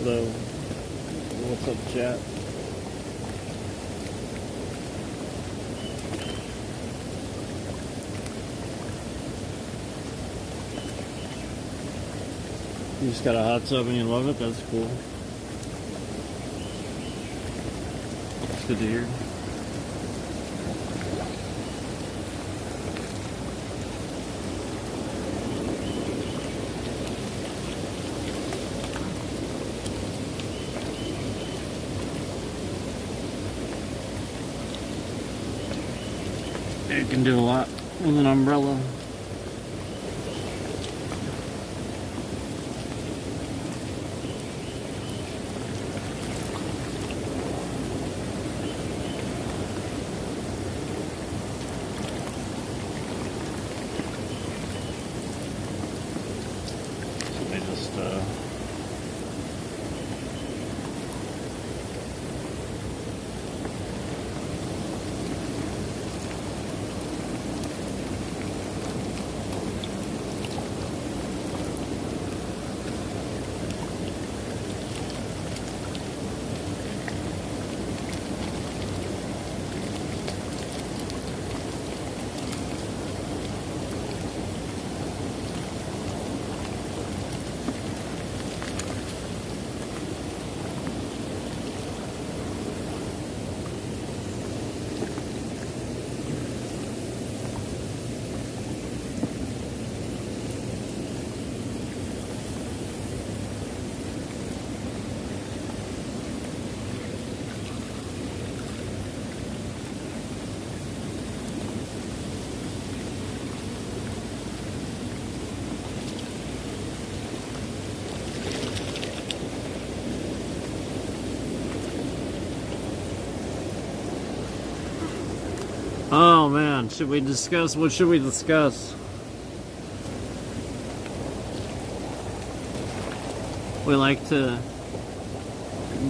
Hello. What's up, chat? You just got a hot tub and you love it? That's cool. It's good to hear. You can do a lot with an umbrella. Oh man, should we discuss? What should we discuss? We like to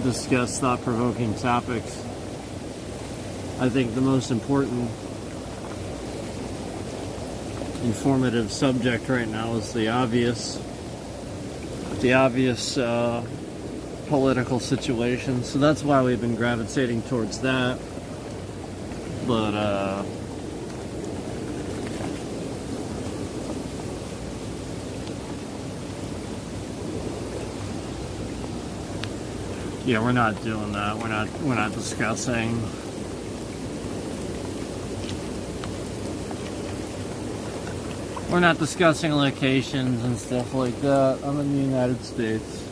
discuss thought-provoking topics. I think the most important informative subject right now is the obvious political situation. So that's why we've been gravitating towards that. But yeah, we're not doing that. We're not discussing We're not discussing locations and stuff like that. I'm in the United States.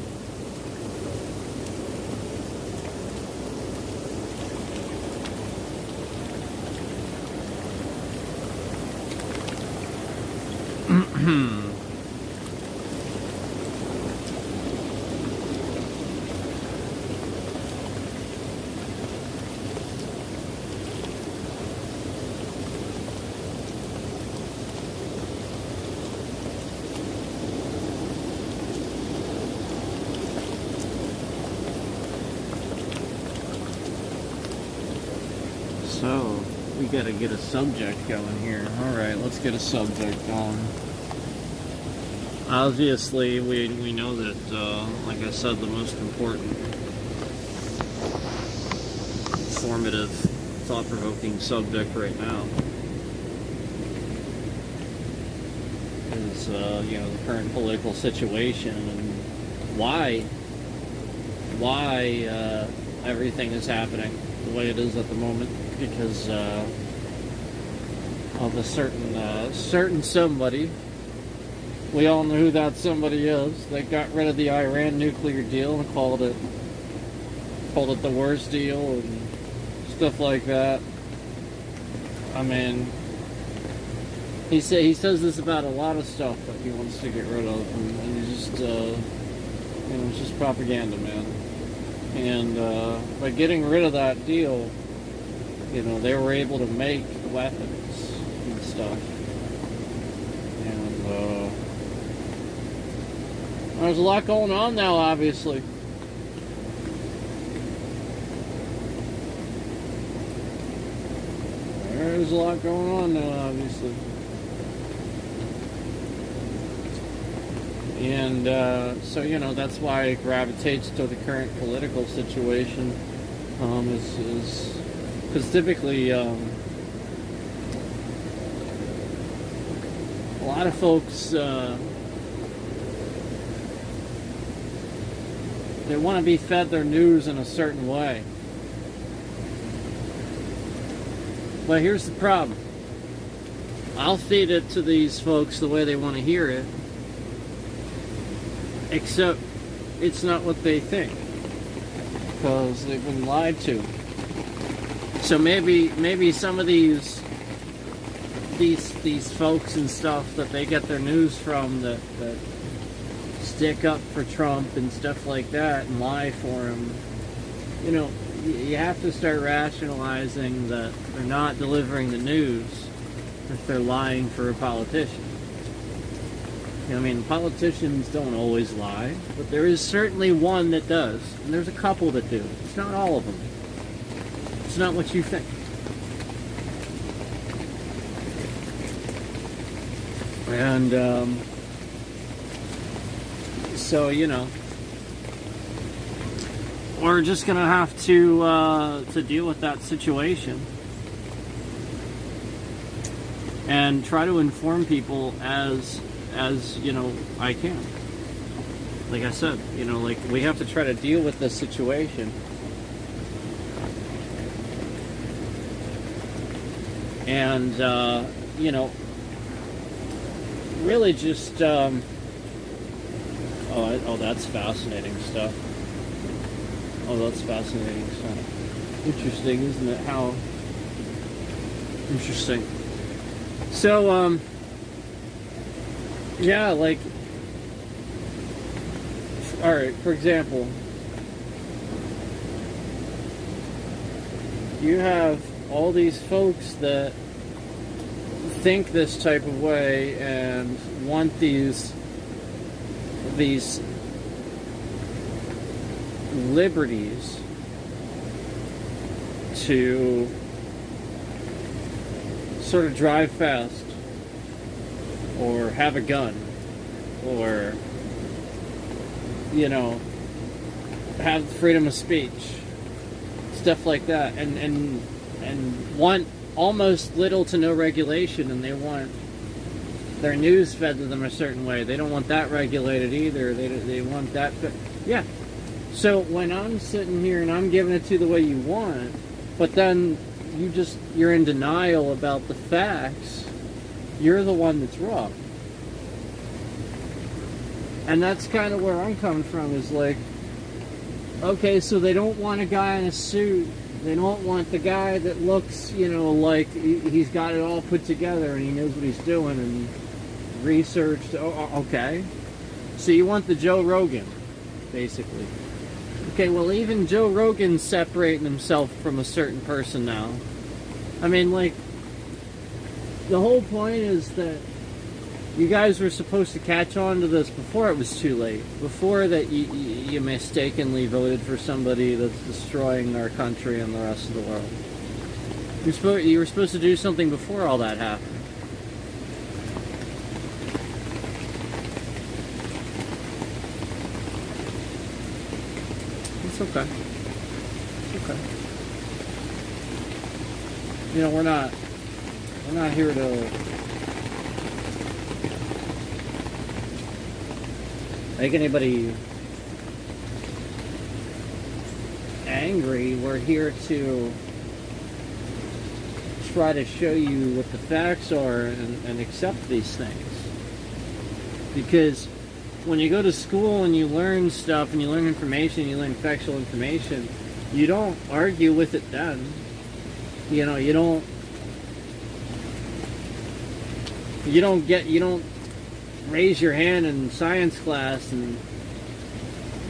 So, we gotta get a subject going here. Alright, let's get a subject going. Obviously, we know that, like I said, the most important, formative, thought-provoking subject right now is, the current political situation and why everything is happening the way it is at the moment, because of a certain somebody. We all know who that somebody is. They got rid of the Iran nuclear deal and called it the worst deal and stuff like that. I mean, he says this about a lot of stuff that he wants to get rid of, and he's just it's just propaganda, man. And by getting rid of that deal, they were able to make weapons and stuff. And there's a lot going on now, obviously. There's a lot going on now, obviously. And so, that's why it gravitates to the current political situation. Is because typically a lot of folks they want to be fed their news in a certain way. But here's the problem. I'll feed it to these folks the way they want to hear it, except it's not what they think, because they've been lied to. So maybe some of these folks and stuff that they get their news from that stick up for Trump and stuff like that and lie for him, you have to start rationalizing that they're not delivering the news if they're lying for a politician. Politicians don't always lie, but there is certainly one that does, and there's a couple that do. It's not all of them. It's not what you think. And so we're just gonna have to deal with that situation and try to inform people as I can. Like I said, we have to try to deal with this situation. And really just that's fascinating stuff. That's fascinating stuff. Interesting, isn't it? How interesting. So yeah, like, alright, for example, you have all these folks that think this type of way and want these liberties to sort of drive fast or have a gun or have freedom of speech, stuff like that, and want almost little to no regulation, and they want their news fed to them a certain way. They don't want that regulated either. They want that yeah. So when I'm sitting here and I'm giving it to the way you want, but then you're in denial about the facts, you're the one that's wrong. And that's kind of where I'm coming from, is like, okay, so they don't want a guy in a suit. They don't want the guy that looks, like he's got it all put together and he knows what he's doing and researched. Okay. So you want the Joe Rogan, basically. Okay, well, even Joe Rogan's separating himself from a certain person now. I mean, like, the whole point is that you guys were supposed to catch on to this before it was too late. Before that you mistakenly voted for somebody that's destroying our country and the rest of the world. You were supposed to do something before all that happened. It's okay. It's okay. We're not here to make anybody angry. We're here to try to show you what the facts are and accept these things. Because when you go to school and you learn stuff and you learn information, you learn factual information, you don't argue with it then. You don't raise your hand in science class and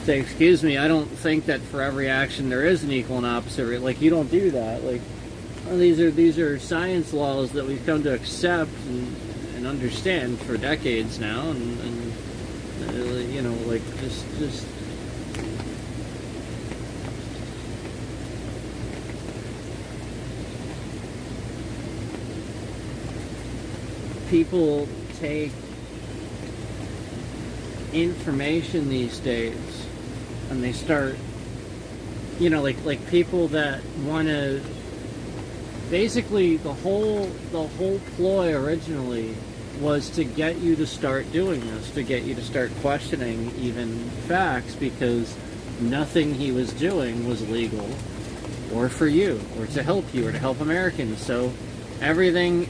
say, excuse me, I don't think that for every action there is an equal and opposite. Like, you don't do that. Like, well, these are science laws that we've come to accept and understand for decades now, and like, just people take information these days and they start, like people that want to, basically the whole ploy originally was to get you to start doing this, to get you to start questioning even facts, because nothing he was doing was legal or for you or to help you or to help Americans. So everything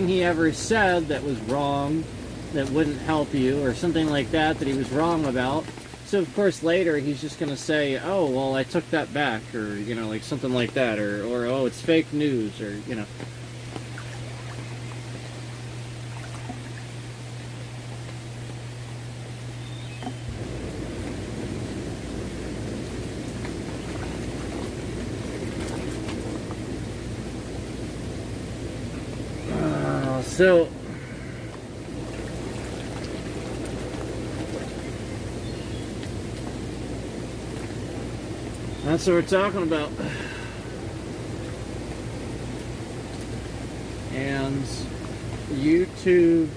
he ever said that was wrong, that wouldn't help you, or something like that he was wrong about. So of course later he's just going to say, oh, well, I took that back, or, like something like that, or oh, it's fake news, or, So that's what we're talking about. And YouTube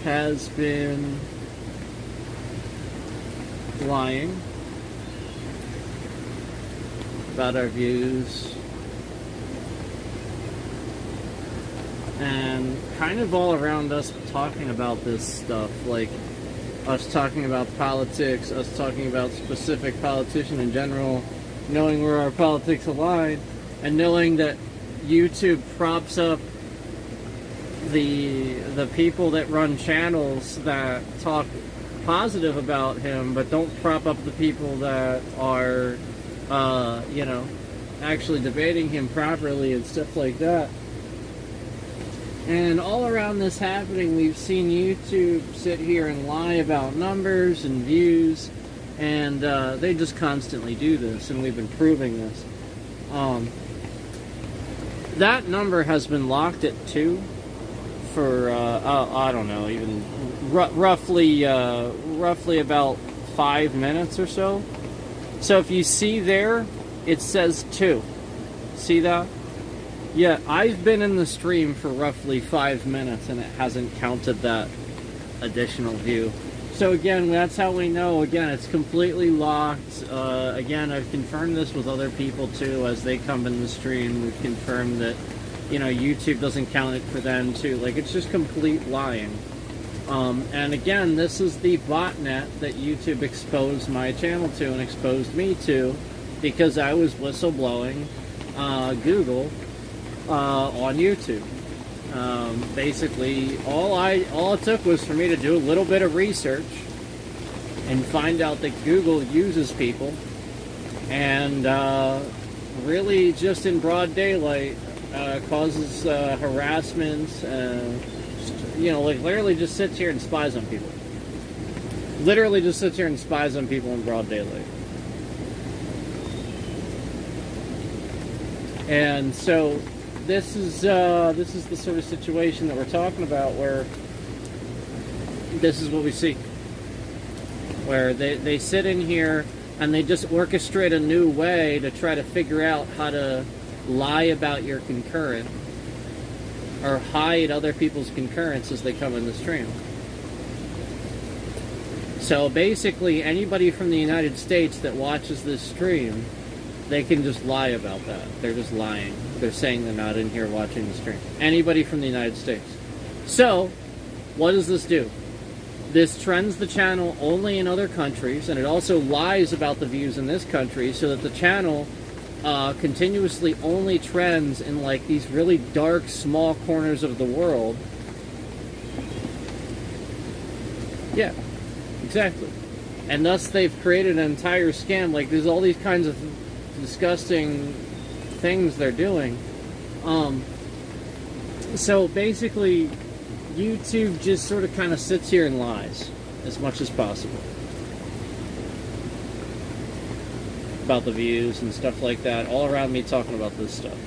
has been lying about our views, and kind of all around us talking about this stuff, like us talking about politics, us talking about specific politician in general, knowing where our politics align, and knowing that YouTube props up the people that run channels that talk positive about him, but don't prop up the people that are, actually debating him properly and stuff like that. And all around this happening, we've seen YouTube sit here and lie about numbers and views, and they just constantly do this, and we've been proving this. That number has been locked at 2 for, I don't know, even roughly about 5 minutes or so. So if you see there, it says 2. See that? Yeah, I've been in the stream for roughly 5 minutes and it hasn't counted that additional view. So again, that's how we know. Again, it's completely locked. Again, I've confirmed this with other people too as they come in the stream. We've confirmed that, YouTube doesn't count it for them too. Like, it's just complete lying. And again, this is the botnet that YouTube exposed my channel to and exposed me to, because I was whistleblowing Google on YouTube. Basically, all it took was for me to do a little bit of research and find out that Google uses people and really just in broad daylight causes harassment, like literally just sits here and spies on people. Literally just sits here and spies on people in broad daylight. And so this is the sort of situation that we're talking about, where this is what we see. Where they sit in here and they just orchestrate a new way to try to figure out how to lie about your concurrent or hide other people's concurrence as they come in the stream. So basically, anybody from the United States that watches this stream, they can just lie about that. They're just lying. They're saying they're not in here watching the stream. Anybody from the United States. So, what does this do? This trends the channel only in other countries, and it also lies about the views in this country, so that the channel continuously only trends in like these really dark, small corners of the world. Yeah, exactly. And thus they've created an entire scam. Like, there's all these kinds of disgusting things they're doing. So basically, YouTube just sort of kind of sits here and lies as much as possible about the views and stuff like that. All around me talking about this stuff.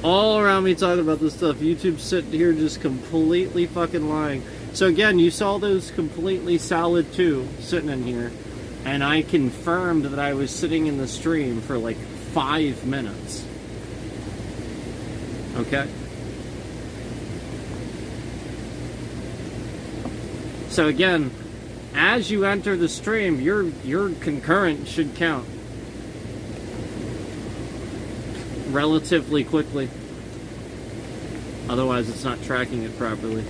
All around me talking about this stuff. YouTube's sitting here just completely fucking lying. So again, you saw those completely solid two sitting in here, and I confirmed that I was sitting in the stream for like 5 minutes. Okay? So again, as you enter the stream, your concurrent should count relatively quickly. Otherwise, it's not tracking it properly.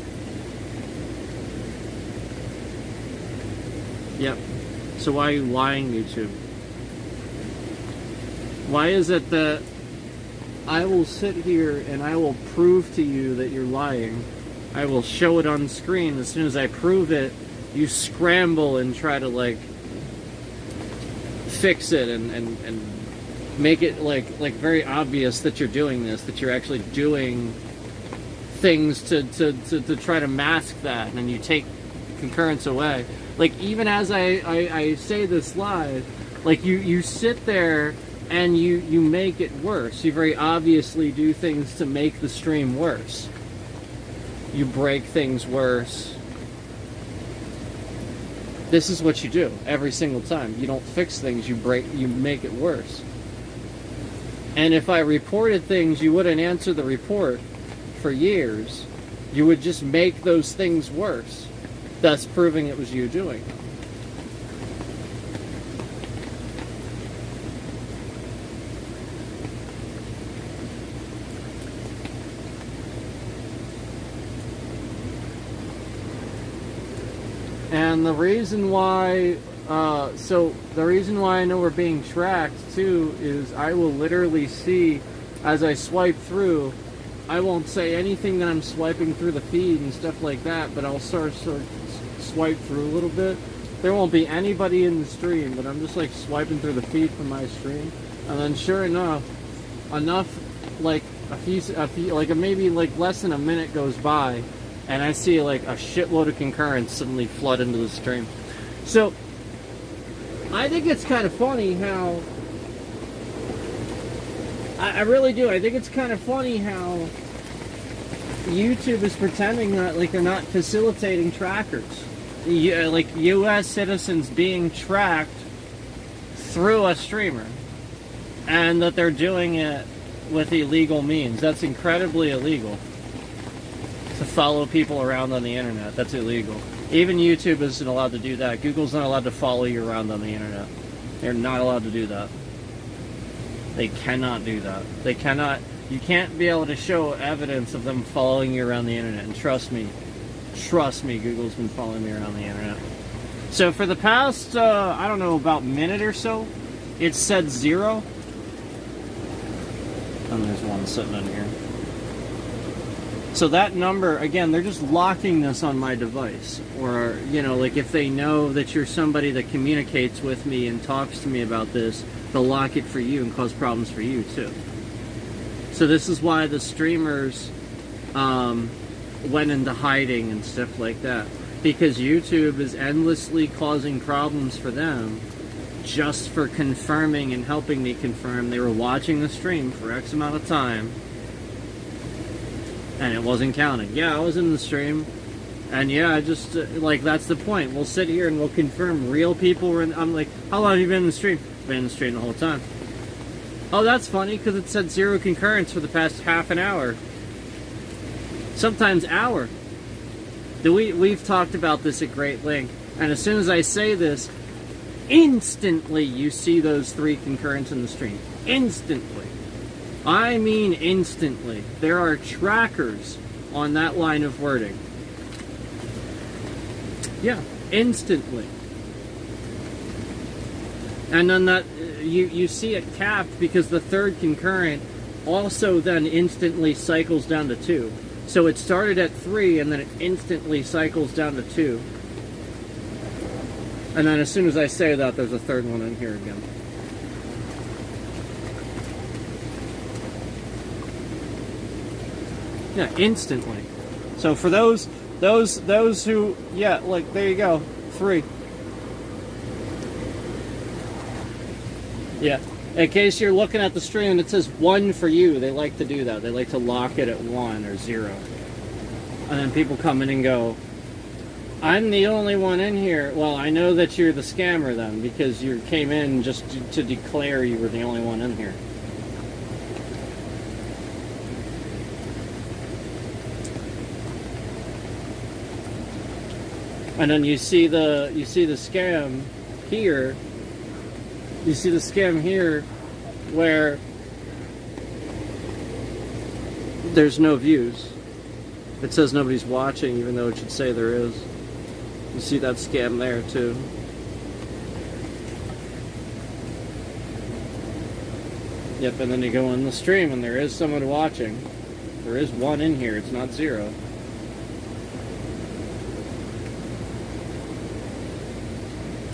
Yep. So why are you lying, YouTube? Why is it that I will sit here and I will prove to you that you're lying? I will show it on screen. As soon as I prove it, you scramble and try to like fix it and make it like very obvious that you're doing this, that you're actually doing things to try to mask that, and you take concurrence away. Like, even as I say this live, like you sit there and you make it worse. You very obviously do things to make the stream worse. You break things worse. This is what you do every single time. You don't fix things, you make it worse. And if I reported things, you wouldn't answer the report for years. You would just make those things worse, thus proving it was you doing them. And the reason why, the reason why I know we're being tracked too is I will literally see as I swipe through. I won't say anything that I'm swiping through the feed and stuff like that, but I'll sort of swipe through a little bit. There won't be anybody in the stream, but I'm just like swiping through the feed from my stream, and then sure enough, like a few, like maybe like less than a minute goes by, and I see like a shitload of concurrence suddenly flood into the stream. So I think it's kind of funny how I really do. I think it's kind of funny how YouTube is pretending that like they're not facilitating trackers. Like U.S. citizens being tracked through a streamer, and that they're doing it with illegal means. That's incredibly illegal. To follow people around on the internet, that's illegal. Even YouTube isn't allowed to do that. Google's not allowed to follow you around on the internet. They're not allowed to do that. They cannot do that. They cannot. You can't be able to show evidence of them following you around the internet. And trust me, Google's been following me around the internet. So for the past, I don't know, about minute or so, it said 0. And there's one sitting in here. So that number, again, they're just locking this on my device. Or, you know, like if they know that you're somebody that communicates with me and talks to me about this, they'll lock it for you and cause problems for you too. So this is why the streamers went into hiding and stuff like that. Because YouTube is endlessly causing problems for them just for confirming and helping me confirm they were watching the stream for X amount of time. And it wasn't counting. Yeah, I was in the stream. And yeah, I just, like, that's the point. We'll sit here and we'll confirm real people were in. I'm like, how long have you been in the stream? Been in the stream the whole time. Oh, that's funny, because it said 0 concurrence for the past half an hour. Sometimes hour. We've talked about this at great length. And as soon as I say this, instantly you see those 3 concurrents in the stream. Instantly. I mean instantly. There are trackers on that line of wording. Yeah, instantly. And then that you see it capped because the 3rd concurrent also then instantly cycles down to 2. So it started at 3 and then it instantly cycles down to 2. And then as soon as I say that, there's a 3rd one in here again. Yeah, instantly. So for those who, yeah, like, there you go, 3. Yeah. In case you're looking at the stream and it says 1 for you, they like to do that. They like to lock it at 1 or 0. And then people come in and go, I'm the only one in here. Well, I know that you're the scammer then, because you came in just to declare you were the only one in here. And then you see the scam here. You see the scam here where there's no views. It says nobody's watching even though it should say there is. You see that scam there too. Yep, and then you go on the stream and there is someone watching. There is 1 in here, it's not 0.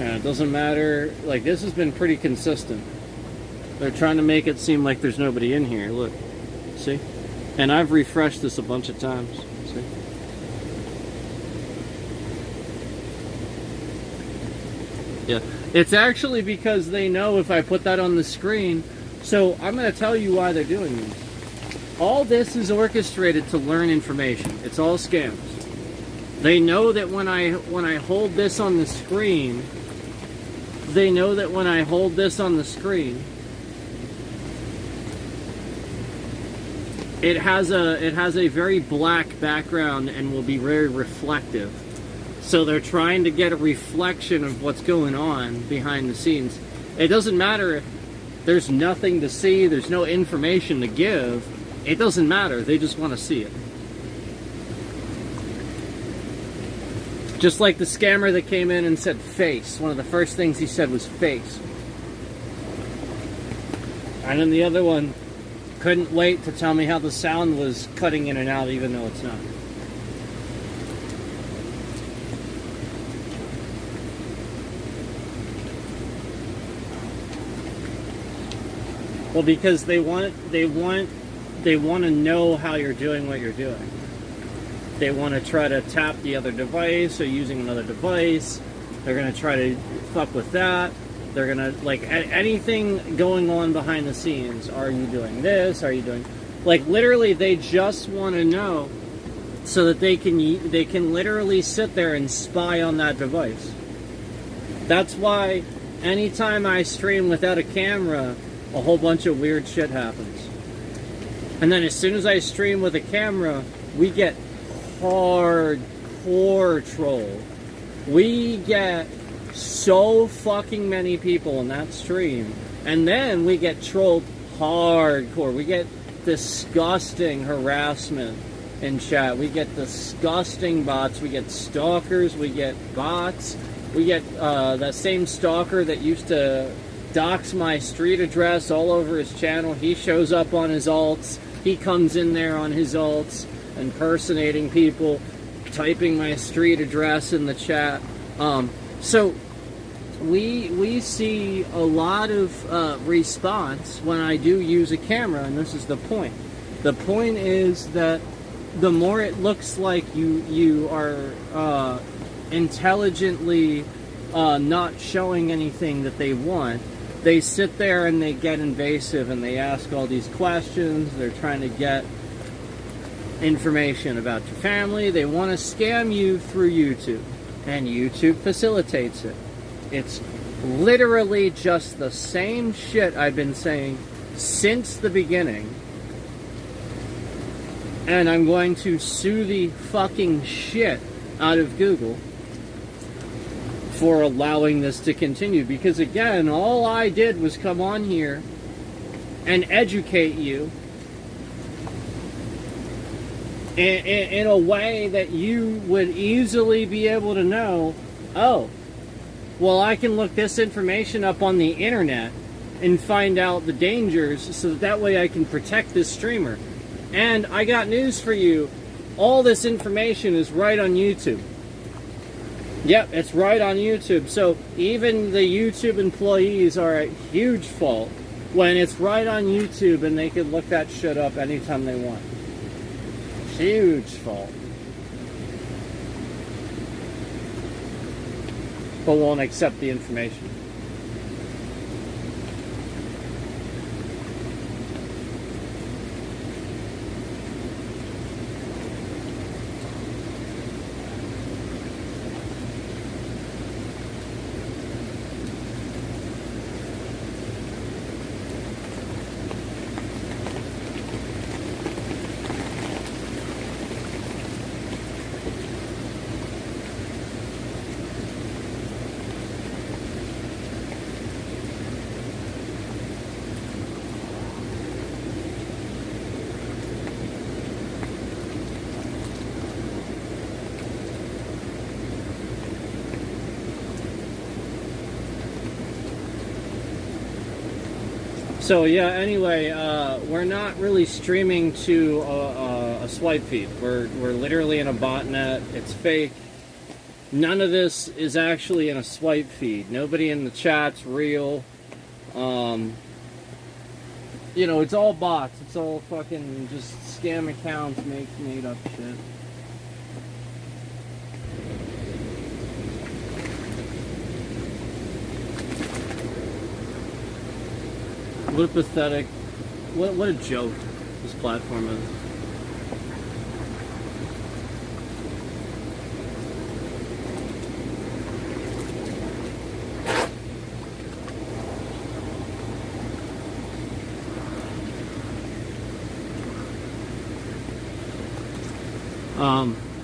And it doesn't matter, like, this has been pretty consistent. They're trying to make it seem like there's nobody in here, look. See? And I've refreshed this a bunch of times. See? Yeah. It's actually because they know if I put that on the screen. So I'm going to tell you why they're doing this. All this is orchestrated to learn information. It's all scams. They know that when I hold this on the screen, they know that when I hold this on the screen, it has a very black background and will be very reflective. So they're trying to get a reflection of what's going on behind the scenes. It doesn't matter if there's nothing to see, there's no information to give. It doesn't matter. They just want to see it. Just like the scammer that came in and said face. One of the first things he said was face. And then the other one couldn't wait to tell me how the sound was cutting in and out even though it's not. Well, because they want to know how you're doing what you're doing. They want to try to tap the other device or using another device. They're going to try to fuck with that. They're going to, like, anything going on behind the scenes. Are you doing this? Are you doing... Like, literally, they just want to know so that they can literally sit there and spy on that device. That's why anytime I stream without a camera, a whole bunch of weird shit happens. And then as soon as I stream with a camera, we get hardcore troll. We get so fucking many people in that stream, and then we get trolled hardcore. We get disgusting harassment in chat. We get disgusting bots. We get stalkers. We get bots. We get that same stalker that used to dox my street address all over his channel. He shows up on his alts. He comes in there on his alts. impersonating people, typing my street address in the chat. So we see a lot of response when I do use a camera, and this is the point. The point is that the more it looks like you are intelligently not showing anything that they want, they sit there and they get invasive and they ask all these questions. They're trying to get information about your family. They want to scam you through YouTube, and YouTube facilitates it. It's literally just the same shit I've been saying since the beginning. And I'm going to sue the fucking shit out of Google for allowing this to continue. Because again, all I did was come on here and educate you in a way that you would easily be able to know, oh, well, I can look this information up on the internet and find out the dangers so that way I can protect this streamer. And I got news for you. All this information is right on YouTube. Yep, it's right on YouTube. So even the YouTube employees are at huge fault when it's right on YouTube and they can look that shit up anytime they want. Huge fault. But won't accept the information. So yeah, anyway, we're not really streaming to a swipe feed. We're literally in a botnet. It's fake. None of this is actually in a swipe feed. Nobody in the chat's real. You know, it's all bots. It's all fucking just scam accounts, made up shit. What a pathetic, what a joke this platform is.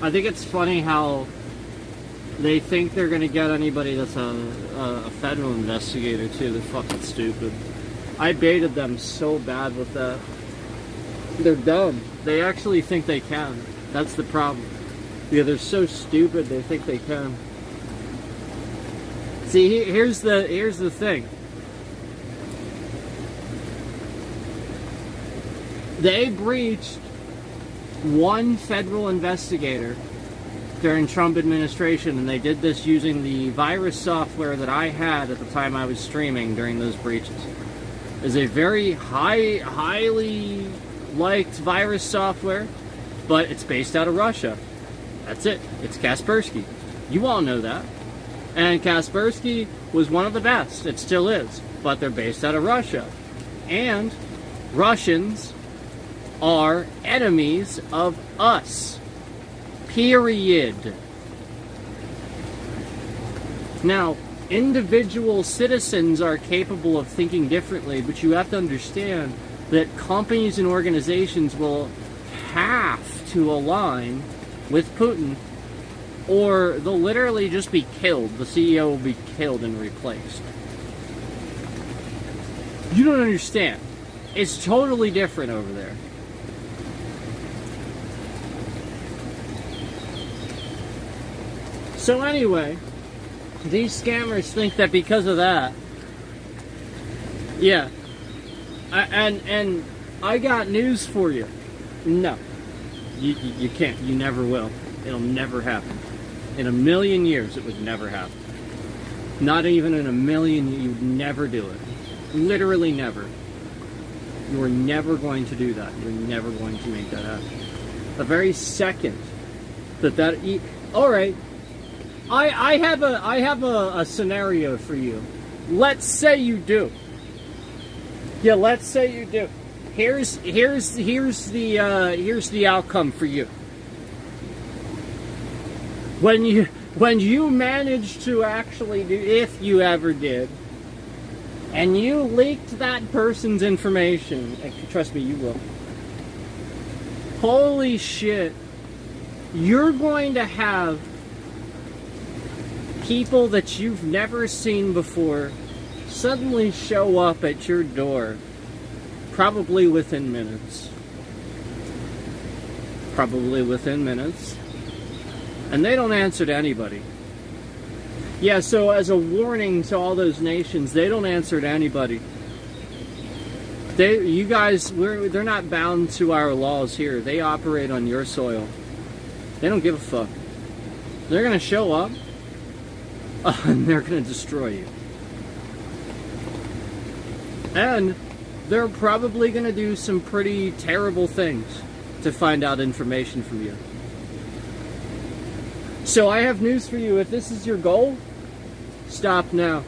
I think it's funny how they think they're gonna get anybody that's a federal investigator too. They're fucking stupid. I baited them so bad with that. They're dumb. They actually think they can. That's the problem. Yeah, they're so stupid they think they can. See, here's the thing. They breached one federal investigator during Trump administration, and they did this using the virus software that I had at the time I was streaming during those breaches. Is a very highly liked virus software, but it's based out of Russia. That's it. It's Kaspersky. You all know that. And Kaspersky was one of the best. It still is. But they're based out of Russia. And Russians are enemies of us. Period. Now, individual citizens are capable of thinking differently, but you have to understand that companies and organizations will have to align with Putin, or they'll literally just be killed. The CEO will be killed and replaced. You don't understand. It's totally different over there. So anyway, these scammers think that because of that, yeah, and I got news for you. No, You can't. You never will. It'll never happen. In a million years, it would never happen. Not even in a million, you'd never do it. Literally never. You are never going to do that. You're never going to make that happen. The very second that all right, I have a scenario for you. Let's say you do. Yeah, let's say you do. Here's the outcome for you. When you manage to actually do, if you ever did, and you leaked that person's information, trust me, you will. Holy shit. You're going to have people that you've never seen before suddenly show up at your door, probably within minutes. Probably within minutes. And they don't answer to anybody. Yeah, so as a warning to all those nations, they don't answer to anybody. They're not bound to our laws here. They operate on your soil. They don't give a fuck. They're going to show up, and they're going to destroy you. And they're probably going to do some pretty terrible things to find out information from you. So I have news for you. If this is your goal, stop now.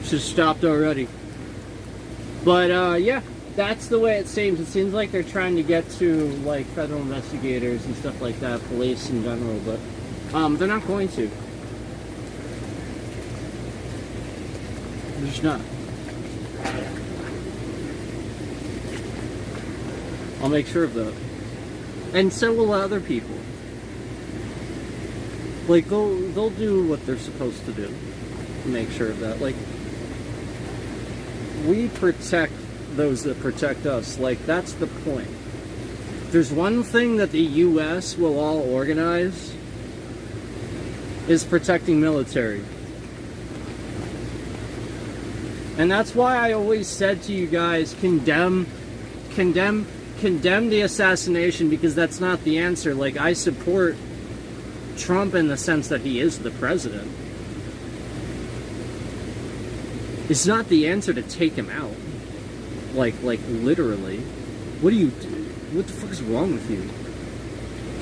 Should have stopped already. But yeah, that's the way it seems. It seems like they're trying to get to like federal investigators and stuff like that, police in general, but they're not going to. They're just not. I'll make sure of that. And so will other people. Like, they'll do what they're supposed to do to make sure of that. Like, we protect those that protect us. Like, that's the point. There's one thing that the U.S. will all organize is protecting military. And that's why I always said to you guys, condemn the assassination, because that's not the answer. Like, I support Trump in the sense that he is the president. It's not the answer to take him out. Like literally. What the fuck is wrong with you?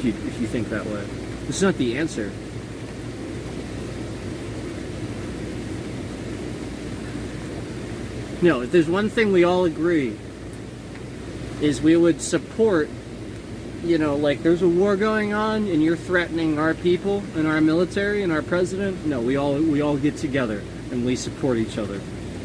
If you think that way. It's not the answer. No, if there's one thing we all agree, is we would support, you know, like there's a war going on and you're threatening our people and our military and our president. No, we all get together and we support each other.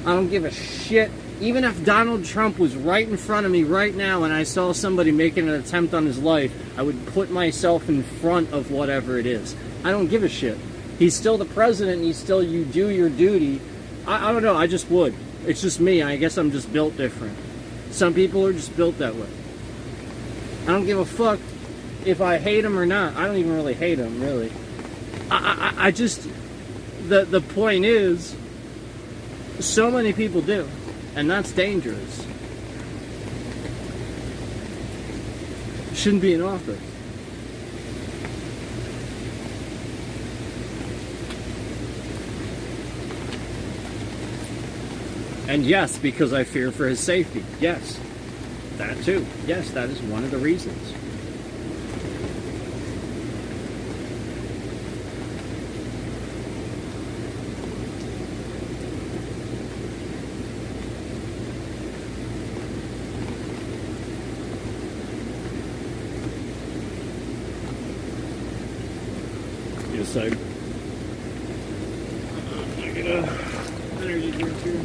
I don't give a shit. Even if Donald Trump was right in front of me right now and I saw somebody making an attempt on his life, I would put myself in front of whatever it is. I don't give a shit. He's still the president and you do your duty. I don't know, I just would. It's just me. I guess I'm just built different. Some people are just built that way. I don't give a fuck if I hate him or not. I don't even really hate him, really. I just... The point is, so many people do. And that's dangerous. Shouldn't be in office. And yes, because I fear for his safety. Yes. That too. Yes, that is one of the reasons. Yes, I get a energy drink here.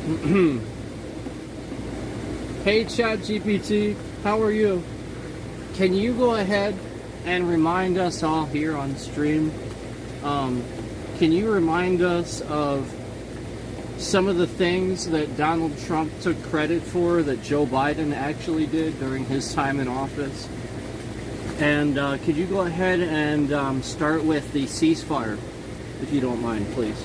Hey ChatGPT, how are you? Can you go ahead and remind us all here on stream? Can you remind us of some of the things that Donald Trump took credit for that Joe Biden actually did during his time in office? And could you go ahead and start with the ceasefire, if you don't mind, please?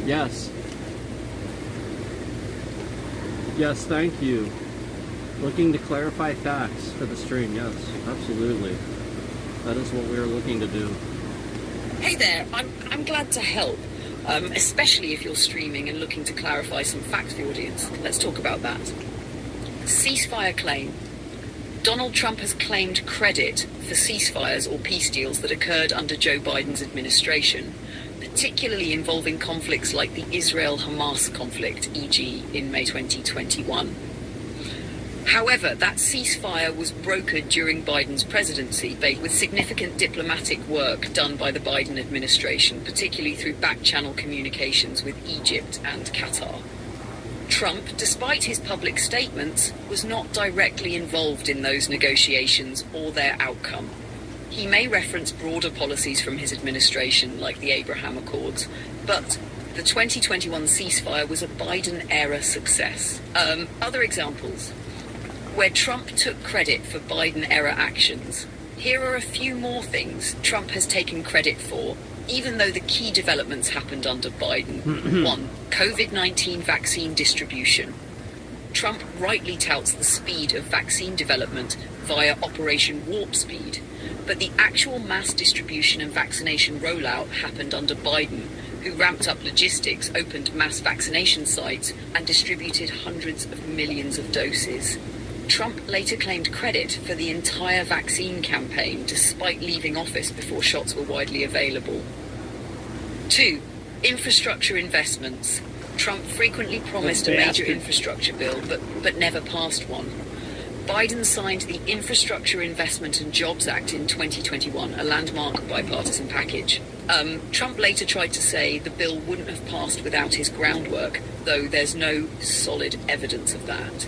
Yes. Yes, thank you. Looking to clarify facts for the stream. Yes, absolutely. That is what we are looking to do. Hey there, I'm glad to help, especially if you're streaming and looking to clarify some facts for the audience. Let's talk about that. Ceasefire claim. Donald Trump has claimed credit for ceasefires or peace deals that occurred under Joe Biden's administration, particularly involving conflicts like the Israel-Hamas conflict, e.g. in May 2021. However, that ceasefire was brokered during Biden's presidency, with significant diplomatic work done by the Biden administration, particularly through back-channel communications with Egypt and Qatar. Trump, despite his public statements, was not directly involved in those negotiations or their outcome. He may reference broader policies from his administration, like the Abraham Accords, but the 2021 ceasefire was a Biden-era success. Other examples where Trump took credit for Biden-era actions. Here are a few more things Trump has taken credit for, even though the key developments happened under Biden. 1. COVID-19 vaccine distribution. Trump rightly touts the speed of vaccine development via Operation Warp Speed, but the actual mass distribution and vaccination rollout happened under Biden, who ramped up logistics, opened mass vaccination sites, and distributed hundreds of millions of doses. Trump later claimed credit for the entire vaccine campaign, despite leaving office before shots were widely available. 2. Infrastructure investments. Trump frequently promised a major infrastructure bill, but never passed one. Biden signed the Infrastructure Investment and Jobs Act in 2021, a landmark bipartisan package. Trump later tried to say the bill wouldn't have passed without his groundwork, though there's no solid evidence of that.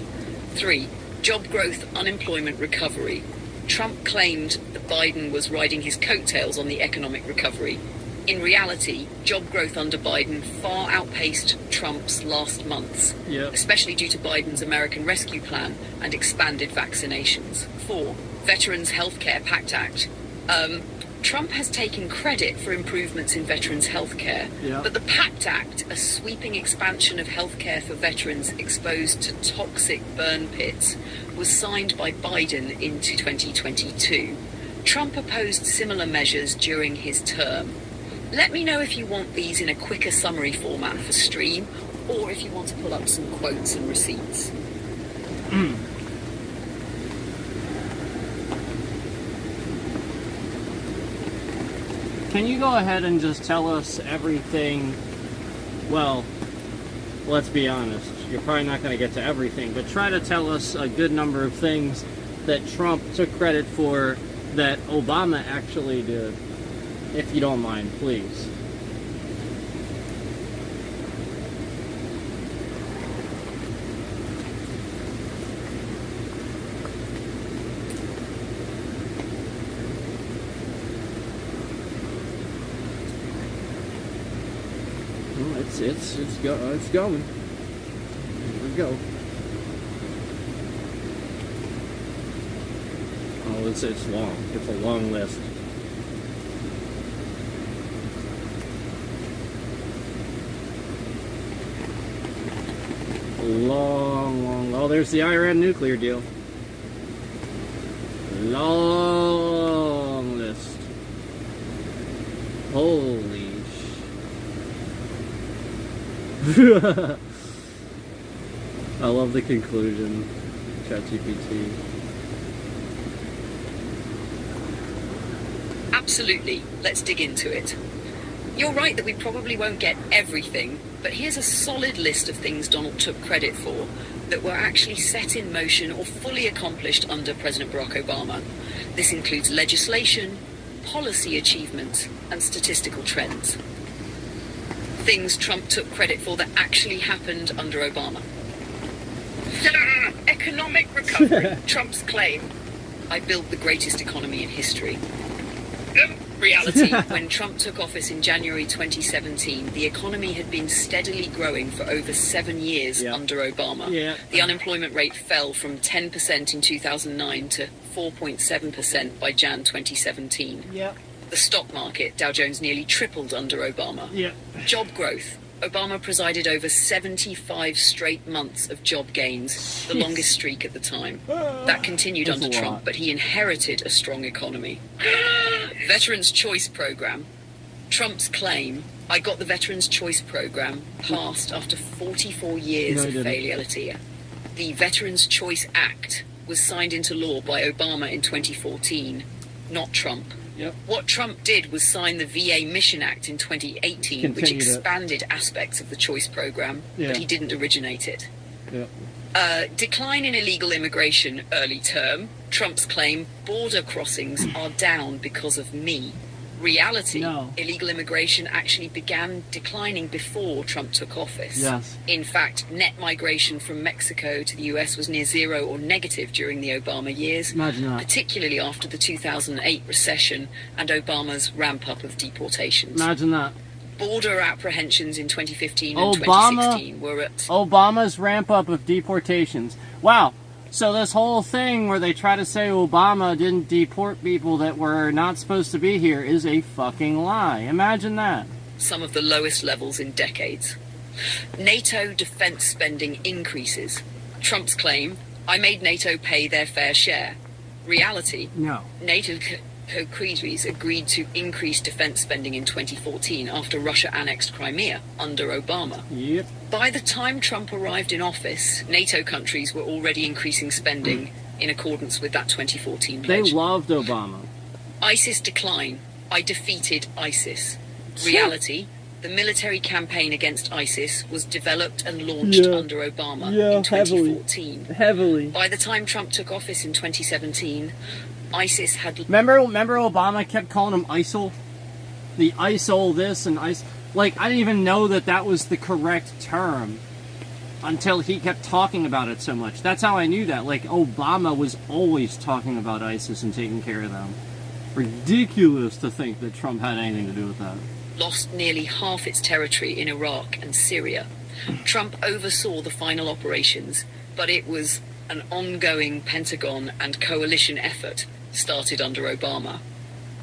3. Job growth, unemployment recovery. Trump claimed that Biden was riding his coattails on the economic recovery. In reality, job growth under Biden far outpaced Trump's last months, especially due to Biden's American Rescue Plan and expanded vaccinations. 4. Veterans Healthcare PACT Act. Trump has taken credit for improvements in veterans' healthcare, but the PACT Act, a sweeping expansion of healthcare for veterans exposed to toxic burn pits, was signed by Biden into 2022. Trump opposed similar measures during his term. Let me know if you want these in a quicker summary format for stream, or if you want to pull up some quotes and receipts. Can you go ahead and just tell us everything? Well, let's be honest. You're probably not going to get to everything, but try to tell us a good number of things that Trump took credit for that Obama actually did, if you don't mind, please. It's going. Here we go. Oh, it's long. It's a long list. Long. Oh, there's the Iran nuclear deal. Long list. Holy I love the conclusion, ChatGPT. Absolutely. Let's dig into it. You're right that we probably won't get everything, but here's a solid list of things Donald took credit for that were actually set in motion or fully accomplished under President Barack Obama. This includes legislation, policy achievements, and statistical trends. Things Trump took credit for that actually happened under Obama. Economic recovery, Trump's claim. I built the greatest economy in history. Reality, when Trump took office in January 2017, the economy had been steadily growing for over 7 years under Obama. The unemployment rate fell from 10% in 2009 to 4.7% by Jan 2017. The stock market, Dow Jones, nearly tripled under Obama. Job growth. Obama presided over 75 straight months of job gains, the longest streak at the time. That continued under Trump, but he inherited a strong economy. Veterans Choice Program. Trump's claim, I got the Veterans Choice Program passed after 44 years of failure. The Veterans Choice Act was signed into law by Obama in 2014, not Trump. What Trump did was sign the VA Mission Act in 2018, which expanded aspects of the choice program, but he didn't originate it. Decline in illegal immigration, early term. Trump's claim, border crossings are down because of me. Reality, illegal immigration actually began declining before Trump took office. In fact, net migration from Mexico to the US was near zero or negative during the Obama years, particularly after the 2008 recession and Obama's ramp-up of deportations. Imagine that. Border apprehensions in 2015 and 2016 were at... Obama's ramp-up of deportations. Wow. So this whole thing where they try to say Obama didn't deport people that were not supposed to be here is a fucking lie. Imagine that. Some of the lowest levels in decades. NATO defense spending increases. Trump's claim, I made NATO pay their fair share. Reality, NATO co-countries agreed to increase defense spending in 2014 after Russia annexed Crimea under Obama. By the time Trump arrived in office, NATO countries were already increasing spending in accordance with that 2014 pledge. They loved Obama. ISIS decline. I defeated ISIS. Reality, the military campaign against ISIS was developed and launched under Obama in 2014. Heavily. By the time Trump took office in 2017, ISIS had... Remember Obama kept calling him ISIL? The ISIL this and ISIL... Like, I didn't even know that that was the correct term until he kept talking about it so much. That's how I knew that. Like, Obama was always talking about ISIS and taking care of them. Ridiculous to think that Trump had anything to do with that. Lost nearly half its territory in Iraq and Syria. Trump oversaw the final operations, but it was an ongoing Pentagon and coalition effort started under Obama.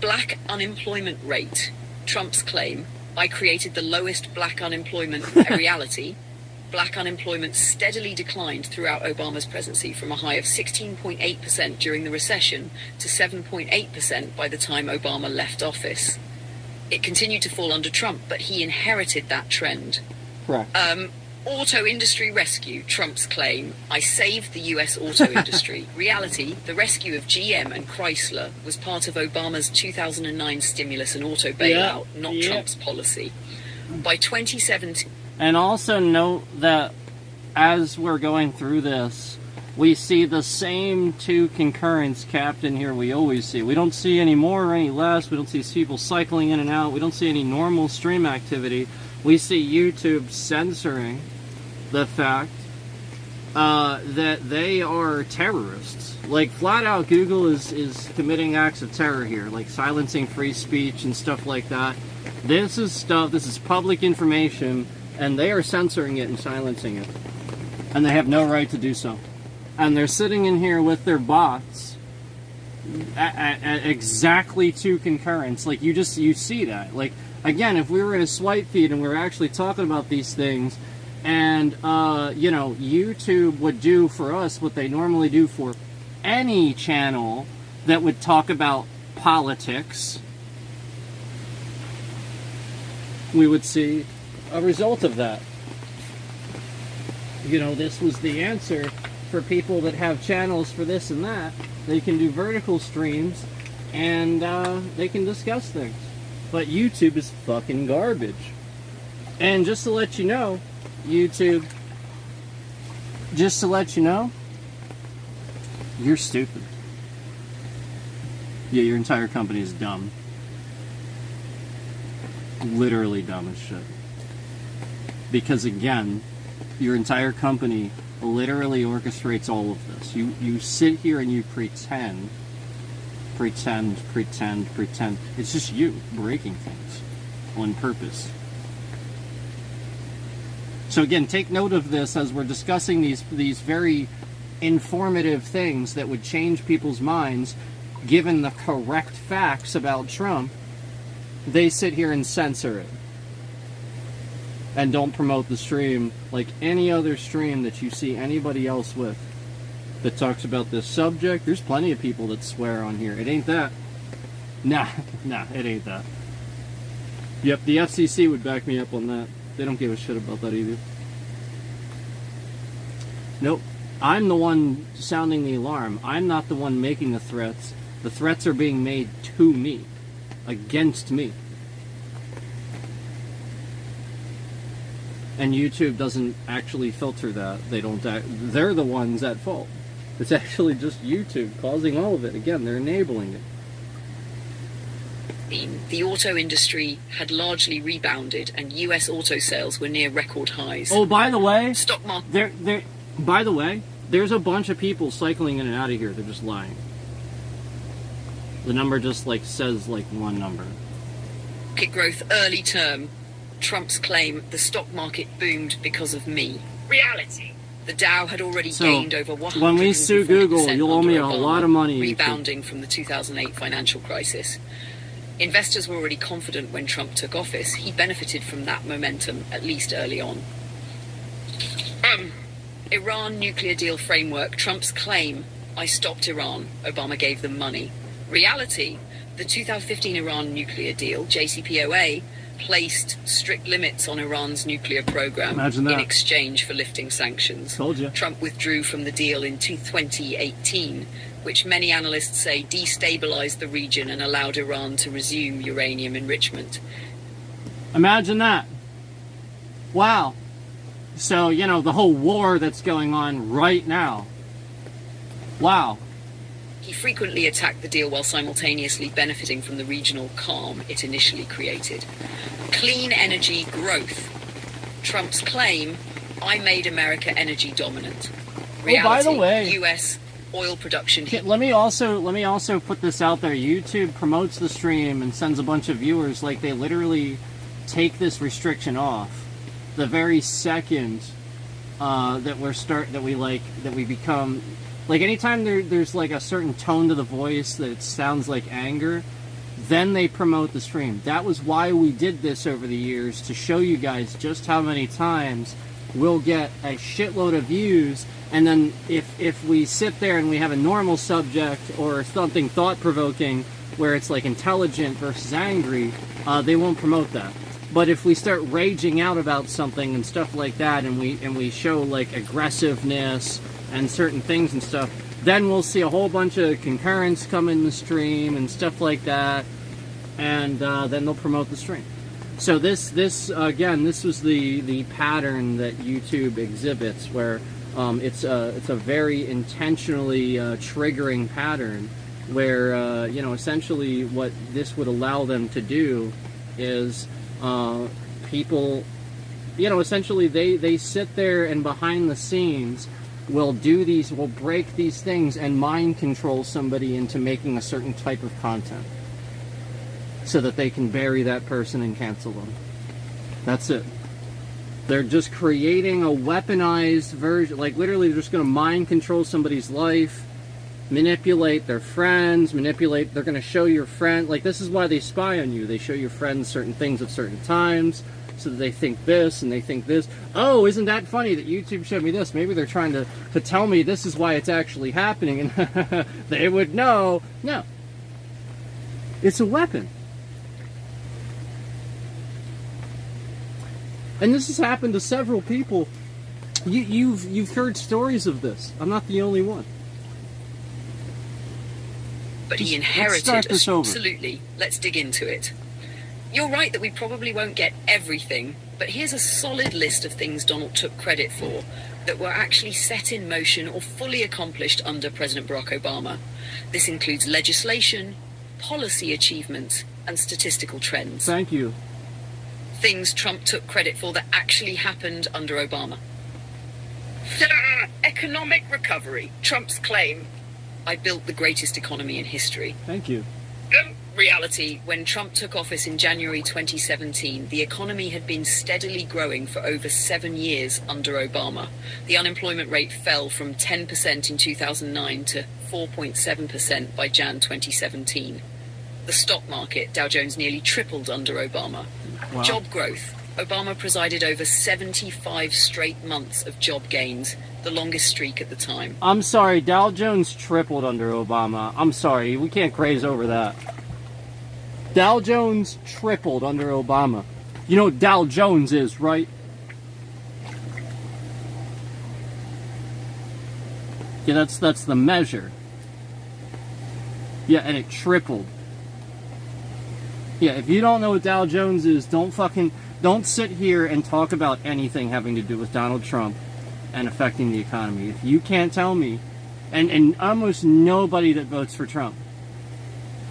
Black unemployment rate. Trump's claim, I created the lowest black unemployment reality. Black unemployment steadily declined throughout Obama's presidency from a high of 16.8% during the recession to 7.8% by the time Obama left office. It continued to fall under Trump, but he inherited that trend. Correct. Auto industry rescue, Trump's claim, I saved the US auto industry. Reality, the rescue of GM and Chrysler was part of Obama's 2009 stimulus and auto bailout, not Trump's policy. By 2017... And also note that as we're going through this, we see the same two concurrents capped in here we always see. We don't see any more or any less. We don't see people cycling in and out. We don't see any normal stream activity. We see YouTube censoring the fact that they are terrorists. Like, flat out, Google is committing acts of terror here, like silencing free speech and stuff like that. This is public information, and they are censoring it and silencing it. And they have no right to do so. And they're sitting in here with their bots at exactly two concurrents. Like, you see that. Like, again, if we were in a swipe feed and we were actually talking about these things, and, YouTube would do for us what they normally do for any channel that would talk about politics, we would see a result of that. This was the answer for people that have channels for this and that. They can do vertical streams and they can discuss things. But YouTube is fucking garbage. And just to let you know, YouTube, just to let you know, you're stupid. Yeah, your entire company is dumb. Literally dumb as shit. Because again, your entire company literally orchestrates all of this. You sit here and you pretend. It's just you breaking things on purpose. So again, take note of this as we're discussing these very informative things that would change people's minds given the correct facts about Trump. They sit here and censor it and don't promote the stream like any other stream that you see anybody else with that talks about this subject. There's plenty of people that swear on here. It ain't that. Nah, it ain't that. Yep, the FCC would back me up on that. They don't give a shit about that either. Nope. I'm the one sounding the alarm. I'm not the one making the threats. The threats are being made to me. Against me. And YouTube doesn't actually filter that. They're the ones at fault. It's actually just YouTube causing all of it. Again, they're enabling it. The auto industry had largely rebounded, and US auto sales were near record highs. Oh, by the way, Stock market. By the way, there's a bunch of people cycling in and out of here. They're just lying. The number just says one number. Market growth early term. Trump's claim the stock market boomed because of me. Reality. The Dow had already gained over 140%. When we sue Google, you'll owe me a lot of money. Rebounding from the 2008 financial crisis. Investors were already confident when Trump took office. He benefited from that momentum, at least early on. Iran nuclear deal framework. Trump's claim, I stopped Iran. Obama gave them money. Reality, the 2015 Iran nuclear deal, JCPOA, placed strict limits on Iran's nuclear program in exchange for lifting sanctions. Told you. Trump withdrew from the deal in 2018, which many analysts say destabilized the region and allowed Iran to resume uranium enrichment. Imagine that. Wow. So, the whole war that's going on right now. Wow. He frequently attacked the deal while simultaneously benefiting from the regional calm it initially created. Clean energy growth. Trump's claim, I made America energy dominant. Reality, by the way, US oil production. Let me also put this out there. YouTube promotes the stream and sends a bunch of viewers. They literally take this restriction off the very second that we become. Anytime there's a certain tone to the voice that sounds like anger, then they promote the stream. That was why we did this over the years, to show you guys just how many times we'll get a shitload of views, and then if we sit there and we have a normal subject or something thought-provoking where it's intelligent versus angry, they won't promote that. But if we start raging out about something and stuff like that, and we show aggressiveness and certain things and stuff, then we'll see a whole bunch of concurrence come in the stream and stuff like that, and then they'll promote the stream. So this was the pattern that YouTube exhibits, where it's a very intentionally triggering pattern, where essentially what this would allow them to do is people, essentially they sit there and behind the scenes will break these things and mind control somebody into making a certain type of content so that they can bury that person and cancel them. That's it. They're just creating a weaponized version. Literally, they're just going to mind control somebody's life, manipulate their friends, they're going to show your friend, this is why they spy on you. They show your friends certain things at certain times, so that they think this and they think this. Oh, isn't that funny that YouTube showed me this? Maybe they're trying to tell me this is why it's actually happening, and they would know. No. It's a weapon. And this has happened to several people. You've heard stories of this. I'm not the only one. but he Let's inherited... start this over. Absolutely. Let's dig into it. You're right that we probably won't get everything, but here's a solid list of things Donald took credit for that were actually set in motion or fully accomplished under President Barack Obama. This includes legislation, policy achievements, and statistical trends. Thank you. Things Trump took credit for that actually happened under Obama. Economic recovery. Trump's claim. I built the greatest economy in history. Thank you. Reality, when Trump took office in January 2017, the economy had been steadily growing for over 7 years under Obama. The unemployment rate fell from 10% in 2009 to 4.7% by Jan 2017. The stock market, Dow Jones, nearly tripled under Obama. Wow. Job growth. Obama presided over 75 straight months of job gains, the longest streak at the time. I'm sorry, Dow Jones tripled under Obama. I'm sorry, we can't graze over that. Dow Jones tripled under Obama. You know what Dow Jones is, right? Yeah, that's the measure. Yeah, and it tripled. Yeah, if you don't know what Dow Jones is, don't sit here and talk about anything having to do with Donald Trump and affecting the economy. If you can't tell me, and almost nobody that votes for Trump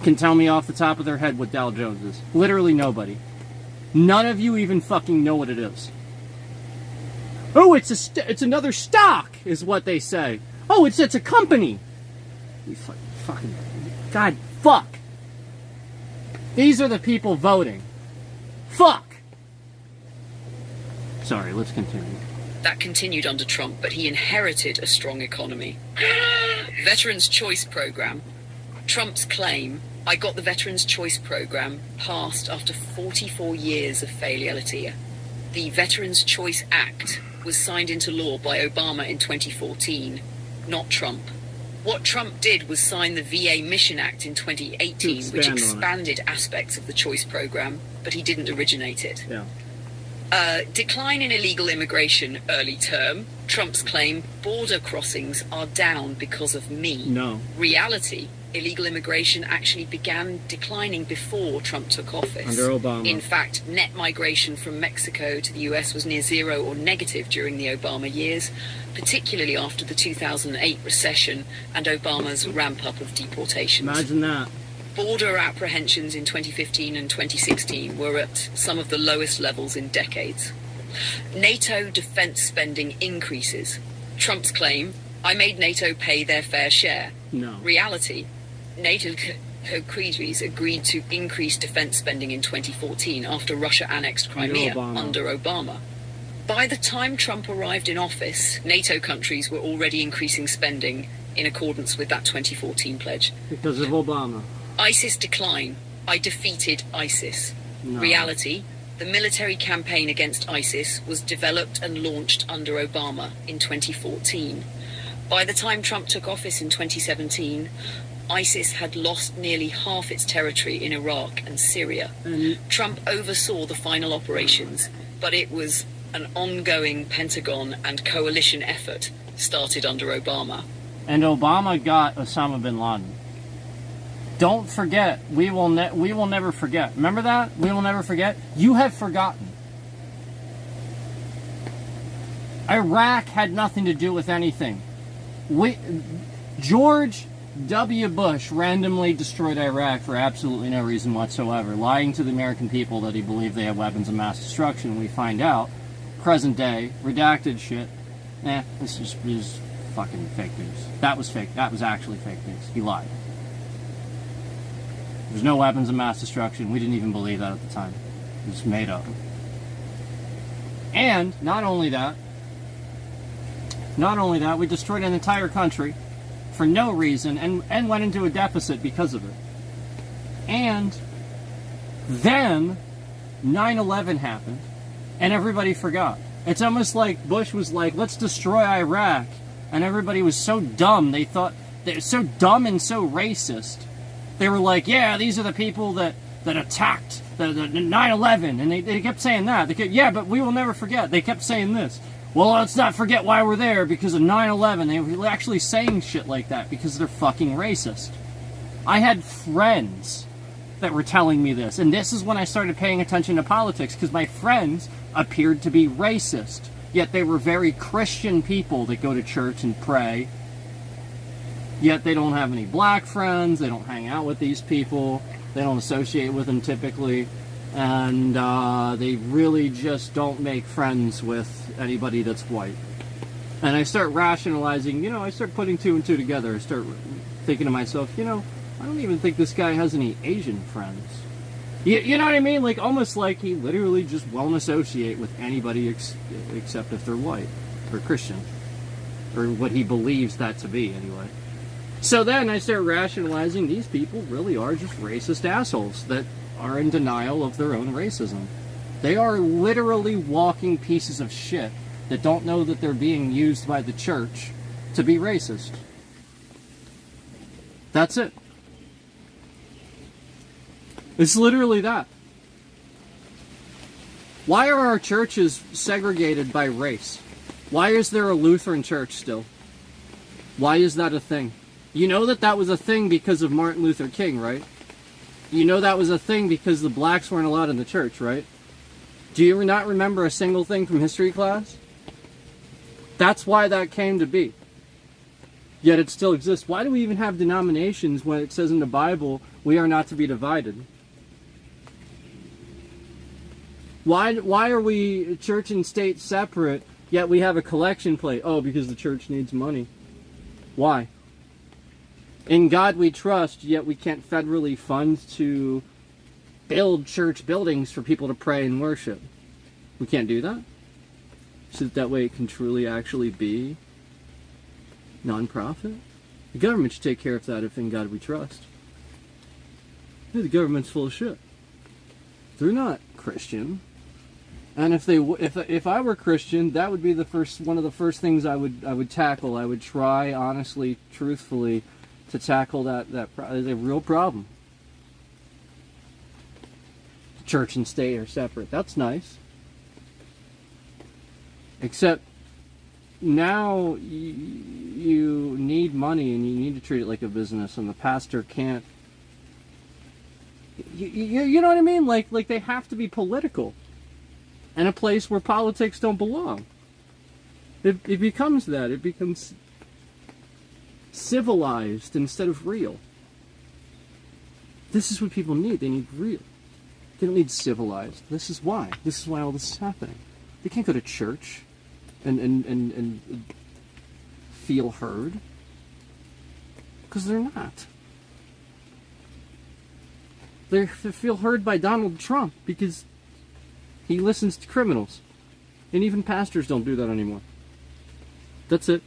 can tell me off the top of their head what Dow Jones is. Literally nobody. None of you even fucking know what it is. Oh, it's another stock, is what they say. Oh, it's a company. You fucking God, fuck. These are the people voting. Fuck. Sorry, let's continue. That continued under Trump, but he inherited a strong economy. Veterans Choice Program. Trump's claim, I got the Veterans Choice Program passed after 44 years of failure. The Veterans Choice Act was signed into law by Obama in 2014, not Trump. What Trump did was sign the VA Mission Act in 2018, which expanded aspects of the choice program, but he didn't originate it. Yeah. Decline in illegal immigration, early term. Trump's claim, border crossings are down because of me. No. Reality, illegal immigration actually began declining before Trump took office. Under Obama. In fact, net migration from Mexico to the US was near zero or negative during the Obama years, particularly after the 2008 recession and Obama's ramp-up of deportations. Imagine that. Border apprehensions in 2015 and 2016 were at some of the lowest levels in decades. NATO defense spending increases. Trump's claim, I made NATO pay their fair share. No. Reality, NATO countries agreed to increase defense spending in 2014 after Russia annexed Crimea under Obama. By the time Trump arrived in office, NATO countries were already increasing spending in accordance with that 2014 pledge. Because of Obama. ISIS decline. I defeated ISIS. No. Reality, the military campaign against ISIS was developed and launched under Obama in 2014. By the time Trump took office in 2017, ISIS had lost nearly half its territory in Iraq and Syria. Trump oversaw the final operations, but it was an ongoing Pentagon and coalition effort started under Obama. And Obama got Osama bin Laden. Don't forget, we will never forget. Remember that? We will never forget. You have forgotten. Iraq had nothing to do with anything. George W. Bush randomly destroyed Iraq for absolutely no reason whatsoever, lying to the American people that he believed they had weapons of mass destruction. We find out, present day, redacted shit. This is fucking fake news. That was fake. That was actually fake news. He lied. There's no weapons of mass destruction. We didn't even believe that at the time. It was made up. And not only that, we destroyed an entire country for no reason and went into a deficit because of it. And then 9/11 happened and everybody forgot. It's almost like Bush was like, let's destroy Iraq. And everybody was so dumb. They thought they're so dumb and so racist. They were like, yeah, these are the people that attacked the 9/11. And they kept saying that. They kept, yeah, but we will never forget. They kept saying this. Well, let's not forget why we're there because of 9/11. They were actually saying shit like that because they're fucking racist. I had friends that were telling me this, and this is when I started paying attention to politics, because my friends appeared to be racist, yet they were very Christian people that go to church and pray, yet they don't have any black friends, they don't hang out with these people, they don't associate with them typically, and they really just don't make friends with anybody that's white. And I start rationalizing, I start putting two and two together. I start thinking to myself, I don't even think this guy has any Asian friends. You know what I mean? Like, almost like he literally just won't associate with anybody except if they're white or Christian, or what he believes that to be anyway. So then I start rationalizing these people really are just racist assholes that are in denial of their own racism. They are literally walking pieces of shit that don't know that they're being used by the church to be racist. That's it. It's literally that. Why are our churches segregated by race? Why is there a Lutheran church still? Why is that a thing? You know that was a thing because of Martin Luther King, right? You know that was a thing because the blacks weren't allowed in the church, right? Do you not remember a single thing from history class? That's why that came to be. Yet it still exists. Why do we even have denominations when it says in the Bible, we are not to be divided? Why are we church and state separate, yet we have a collection plate? Oh, because the church needs money. Why? In God we trust, yet we can't federally fund to build church buildings for people to pray and worship. We can't do that? So that way it can truly actually be non-profit? The government should take care of that if in God we trust. The government's full of shit. They're not Christian. And if I were Christian, that would be one of the first things I would tackle. I would try honestly, truthfully, to tackle that is a real problem. Church and state are separate. That's nice. Except now you need money and you need to treat it like a business, and the pastor can't. You know what I mean? Like they have to be political, in a place where politics don't belong. It becomes that. It becomes civilized instead of real. This is what people need. They need real. They don't need civilized. This is why. This is why all this is happening. They can't go to church and feel heard. Because they're not. They feel heard by Donald Trump because he listens to criminals. And even pastors don't do that anymore. That's it.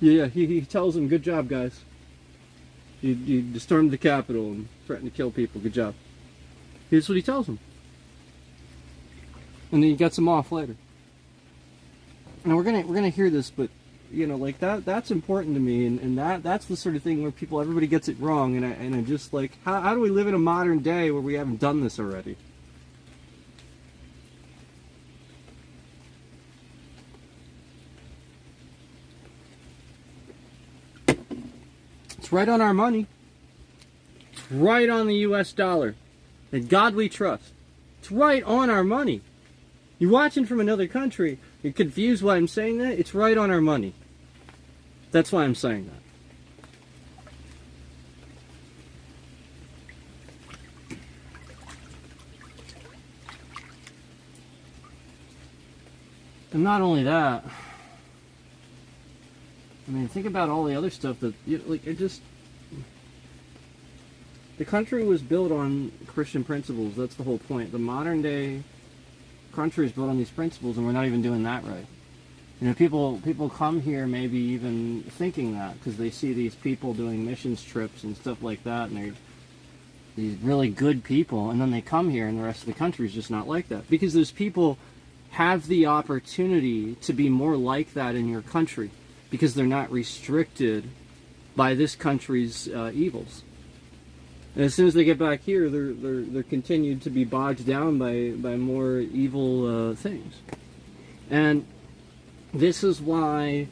Yeah, he tells them, good job, guys. You stormed the Capitol and threatened to kill people. Good job. Here's what he tells them. And then he gets them off later. And we're gonna hear this, but like that's important to me, and that's the sort of thing where everybody gets it wrong, and I just like, how do we live in a modern day where we haven't done this already? It's right on our money. It's right on the US dollar. And God we trust. It's right on our money. You're watching from another country, you're confused why I'm saying that? It's right on our money. That's why I'm saying that. And not only that, I mean, think about all the other stuff that, the country was built on Christian principles. That's the whole point. The modern day country is built on these principles, and we're not even doing that right. People come here maybe even thinking that because they see these people doing missions trips and stuff like that, and they're these really good people, and then they come here and the rest of the country is just not like that. Because those people have the opportunity to be more like that in your country because they're not restricted by this country's evils. And as soon as they get back here, they're continued to be bogged down by more evil things. And this is why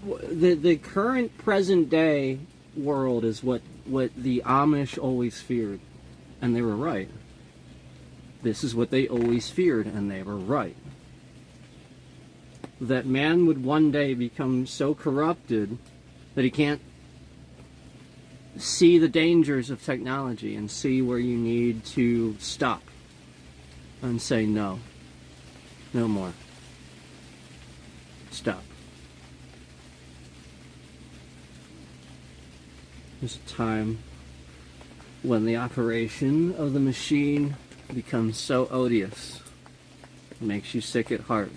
the current present day world is what the Amish always feared, and they were right. This is what they always feared, and they were right. That man would one day become so corrupted that he can't see the dangers of technology and see where you need to stop and say no. No more. Stop. There's a time when the operation of the machine becomes so odious, it makes you sick at heart.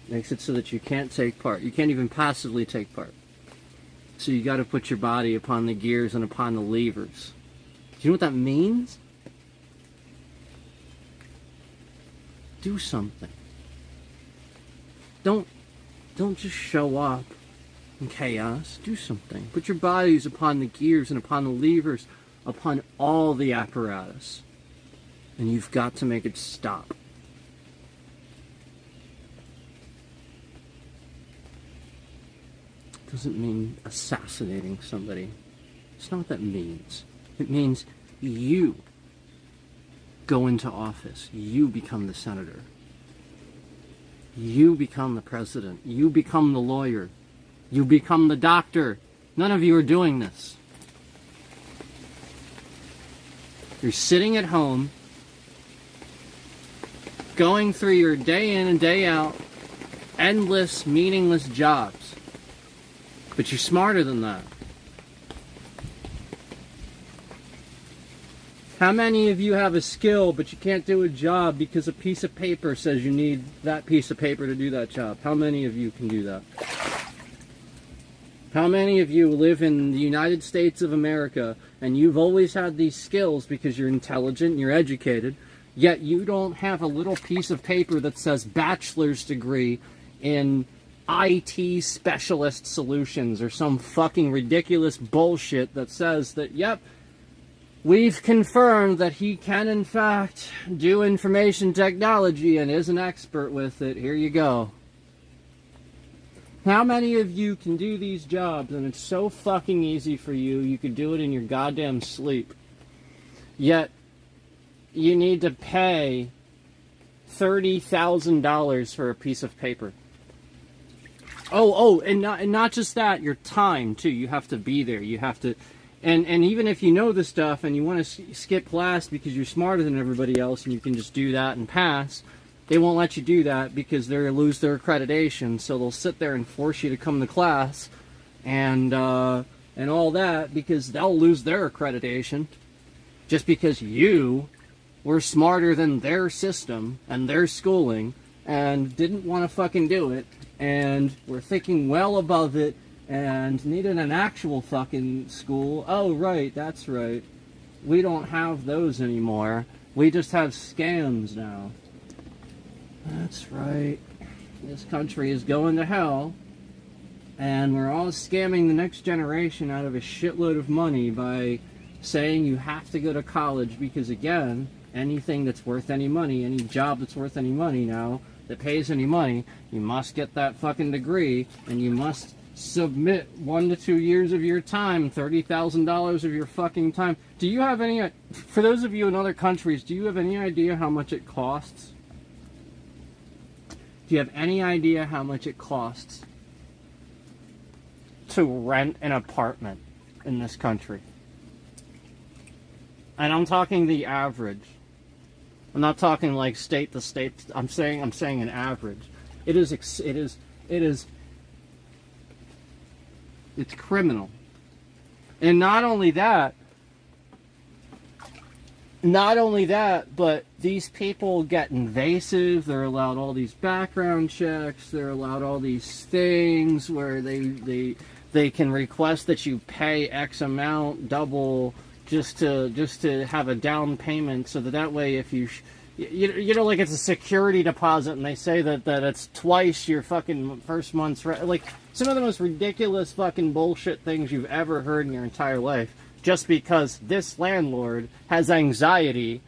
Makes it so that you can't take part. You can't even passively take part. So you got to put your body upon the gears and upon the levers. Do you know what that means? Do something. Don't just show up in chaos. Do something. Put your bodies upon the gears and upon the levers, upon all the apparatus. And you've got to make it stop. Doesn't mean assassinating somebody. It's not what that means. It means you go into office. You become the senator. You become the president. You become the lawyer. You become the doctor. None of you are doing this. You're sitting at home, going through your day in and day out, endless, meaningless jobs. But you're smarter than that. How many of you have a skill, but you can't do a job because a piece of paper says you need that piece of paper to do that job? How many of you can do that? How many of you live in the United States of America and you've always had these skills because you're intelligent and you're educated, yet you don't have a little piece of paper that says bachelor's degree in IT specialist solutions or some fucking ridiculous bullshit that says that, yep, we've confirmed that he can in fact do information technology and is an expert with it. Here you go. How many of you can do these jobs and it's so fucking easy for you, you could do it in your goddamn sleep, yet you need to pay $30,000 for a piece of paper? And not just that, your time too. You have to be there. You have to, and even if you know the stuff and you want to skip class because you're smarter than everybody else and you can just do that and pass, they won't let you do that because they'll lose their accreditation. So they'll sit there and force you to come to class, and all that because they'll lose their accreditation just because you were smarter than their system and their schooling and didn't want to fucking do it. And we're thinking well above it and needed an actual fucking school. Oh, right, that's right. We don't have those anymore. We just have scams now. That's right. This country is going to hell. And we're all scamming the next generation out of a shitload of money by saying you have to go to college because, again, anything that's worth any money, any job that's worth any money now, that pays any money, you must get that fucking degree, and you must submit 1 to 2 years of your time, $30,000 of your fucking time. Do you have any, for those of you in other countries, do you have any idea how much it costs? Do you have any idea how much it costs to rent an apartment in this country? And I'm talking the average. I'm not talking like state to state. I'm saying an average. It's criminal. And not only that, but these people get invasive. They're allowed all these background checks. They're allowed all these things where they can request that you pay X amount, double, just to have a down payment, so that way if you know, like it's a security deposit and they say that it's twice your fucking first month's rent. Like some of the most ridiculous fucking bullshit things you've ever heard in your entire life, just because this landlord has anxiety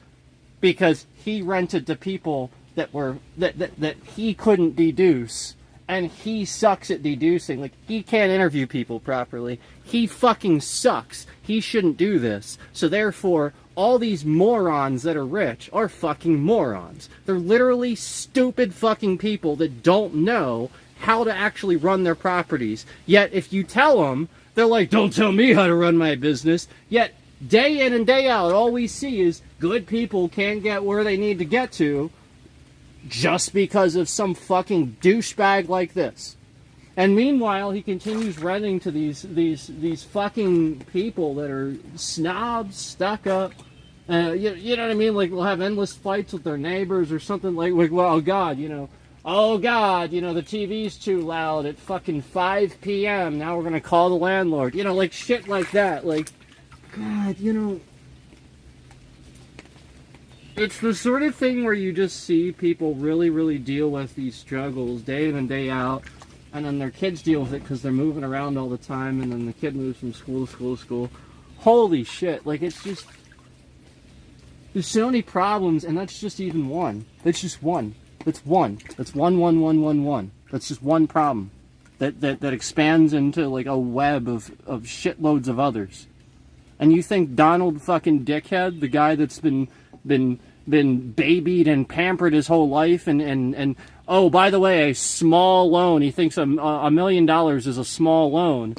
because he rented to people that he couldn't deduce, and he sucks at deducing. Like, he can't interview people properly. He fucking sucks. He shouldn't do this. So therefore, all these morons that are rich are fucking morons. They're literally stupid fucking people that don't know how to actually run their properties. Yet, if you tell them, they're like, don't tell me how to run my business. Yet, day in and day out, all we see is good people can't get where they need to get to just because of some fucking douchebag like this. And meanwhile, he continues renting to these fucking people that are snobs, stuck up. You know what I mean? Like, we'll have endless fights with their neighbors or something like well, oh God, the TV's too loud at fucking 5 p.m. Now we're gonna call the landlord. Like shit like that. Like, God, it's the sort of thing where you just see people really, really deal with these struggles day in and day out, and then their kids deal with it because they're moving around all the time, and then the kid moves from school to school to school. Holy shit, like, it's just, there's so many problems, and that's just even one. That's just one. That's one. That's one. That's just one problem that expands into, like, a web of shitloads of others. And you think Donald fucking Dickhead, the guy that's been babied and pampered his whole life, and oh, by the way, a small loan, he thinks $1 million is a small loan.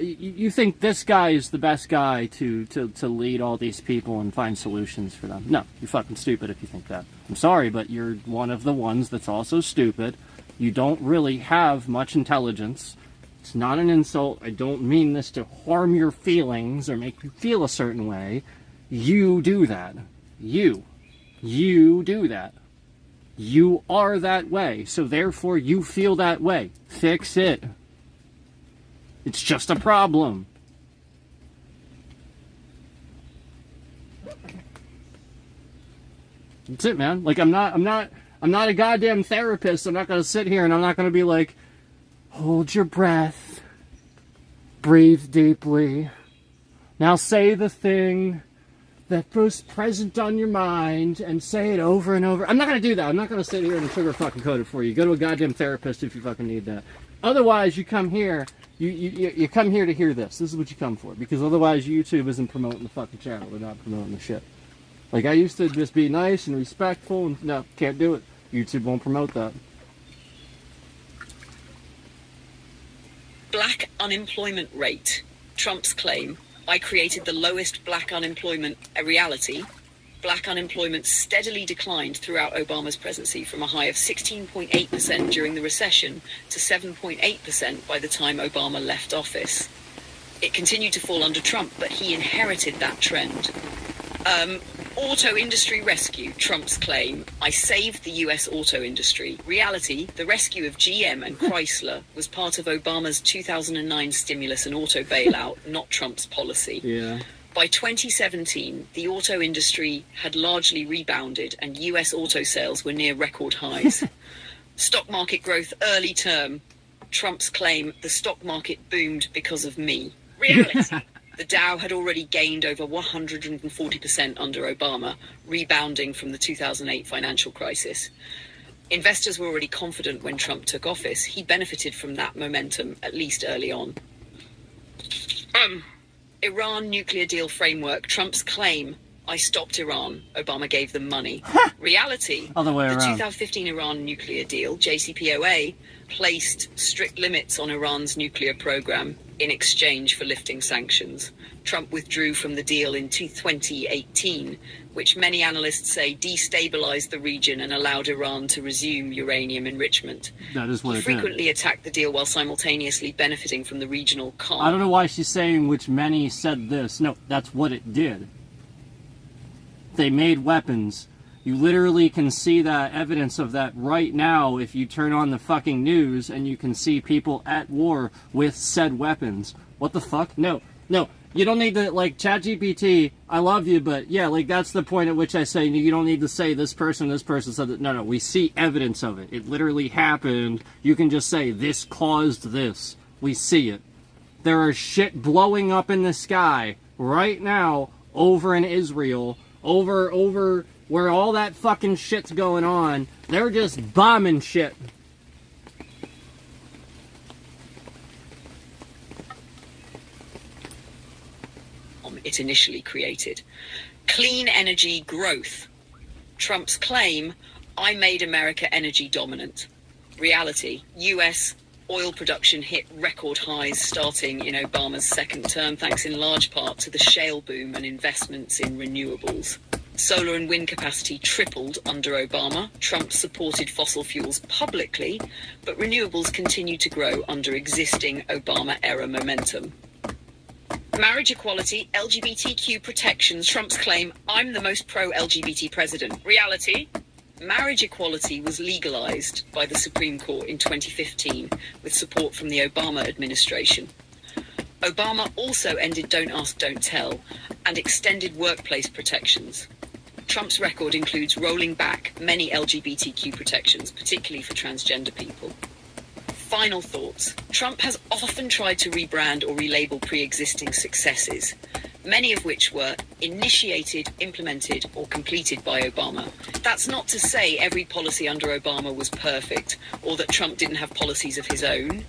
You think this guy is the best guy to lead all these people and find solutions for them? No, you're fucking stupid if you think that. I'm sorry, but you're one of the ones that's also stupid. You don't really have much intelligence. It's not an insult. I don't mean this to harm your feelings or make you feel a certain way. You do that. You do that. You are that way, so therefore you feel that way. Fix it. It's just a problem. That's it, man. Like, I'm not a goddamn therapist. I'm not gonna sit here and I'm not gonna be like, hold your breath, breathe deeply, now say the thing that was present on your mind and say it over and over. I'm not going to do that. I'm not going to sit here and sugar fucking code it for you. Go to a goddamn therapist if you fucking need that. Otherwise, you come here, you come here to hear this. This is what you come for. Because otherwise, YouTube isn't promoting the fucking channel. They're not promoting the shit. Like, I used to just be nice and respectful, and no, can't do it. YouTube won't promote that. Black unemployment rate. Trump's claim. I created the lowest black unemployment. A reality. Black unemployment steadily declined throughout Obama's presidency from a high of 16.8% during the recession to 7.8% by the time Obama left office. It continued to fall under Trump, but he inherited that trend. Auto industry rescue, Trump's claim. I saved the US auto industry. Reality, the rescue of GM and Chrysler was part of Obama's 2009 stimulus and auto bailout, not Trump's policy. Yeah. By 2017, the auto industry had largely rebounded and US auto sales were near record highs. Stock market growth early term. Trump's claim, the stock market boomed because of me. Reality. The Dow had already gained over 140% under Obama, rebounding from the 2008 financial crisis. Investors were already confident when Trump took office. He benefited from that momentum, at least early on. Iran nuclear deal framework. Trump's claim, I stopped Iran. Obama gave them money. Reality, Other way the around. 2015 Iran nuclear deal, JCPOA, placed strict limits on Iran's nuclear program in exchange for lifting sanctions. Trump withdrew from the deal in 2018, which many analysts say destabilized the region and allowed Iran to resume uranium enrichment. That is what He it did. frequently attacked the deal while simultaneously benefiting from the regional calm. I don't know why she's saying which many said this. No, that's what it did. They made weapons. You literally can see that evidence of that right now if you turn on the fucking news and you can see people at war with said weapons. What the fuck? No. You don't need to, like, ChatGPT, I love you, but yeah, like, that's the point at which I say you don't need to say this person said that. No, we see evidence of it. It literally happened. You can just say, this caused this. We see it. There are shit blowing up in the sky right now over in Israel, over where all that fucking shit's going on, they're just bombing shit. It initially created. Clean energy growth. Trump's claim, I made America energy dominant. Reality, US oil production hit record highs starting in Obama's second term, thanks in large part to the shale boom and investments in renewables. Solar and wind capacity tripled under Obama. Trump supported fossil fuels publicly, but renewables continued to grow under existing Obama-era momentum. Marriage equality, LGBTQ protections. Trump's claim, I'm the most pro-LGBT president. Reality, marriage equality was legalized by the Supreme Court in 2015 with support from the Obama administration. Obama also ended Don't Ask, Don't Tell and extended workplace protections. Trump's record includes rolling back many LGBTQ protections, particularly for transgender people. Final thoughts. Trump has often tried to rebrand or relabel pre-existing successes, many of which were initiated, implemented, or completed by Obama. That's not to say every policy under Obama was perfect, or that Trump didn't have policies of his own,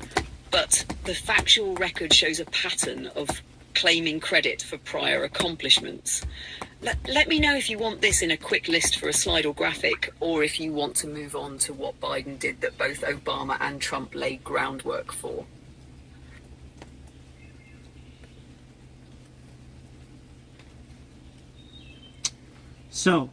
but the factual record shows a pattern of claiming credit for prior accomplishments. Let me know if you want this in a quick list for a slide or graphic, or if you want to move on to what Biden did that both Obama and Trump laid groundwork for. So,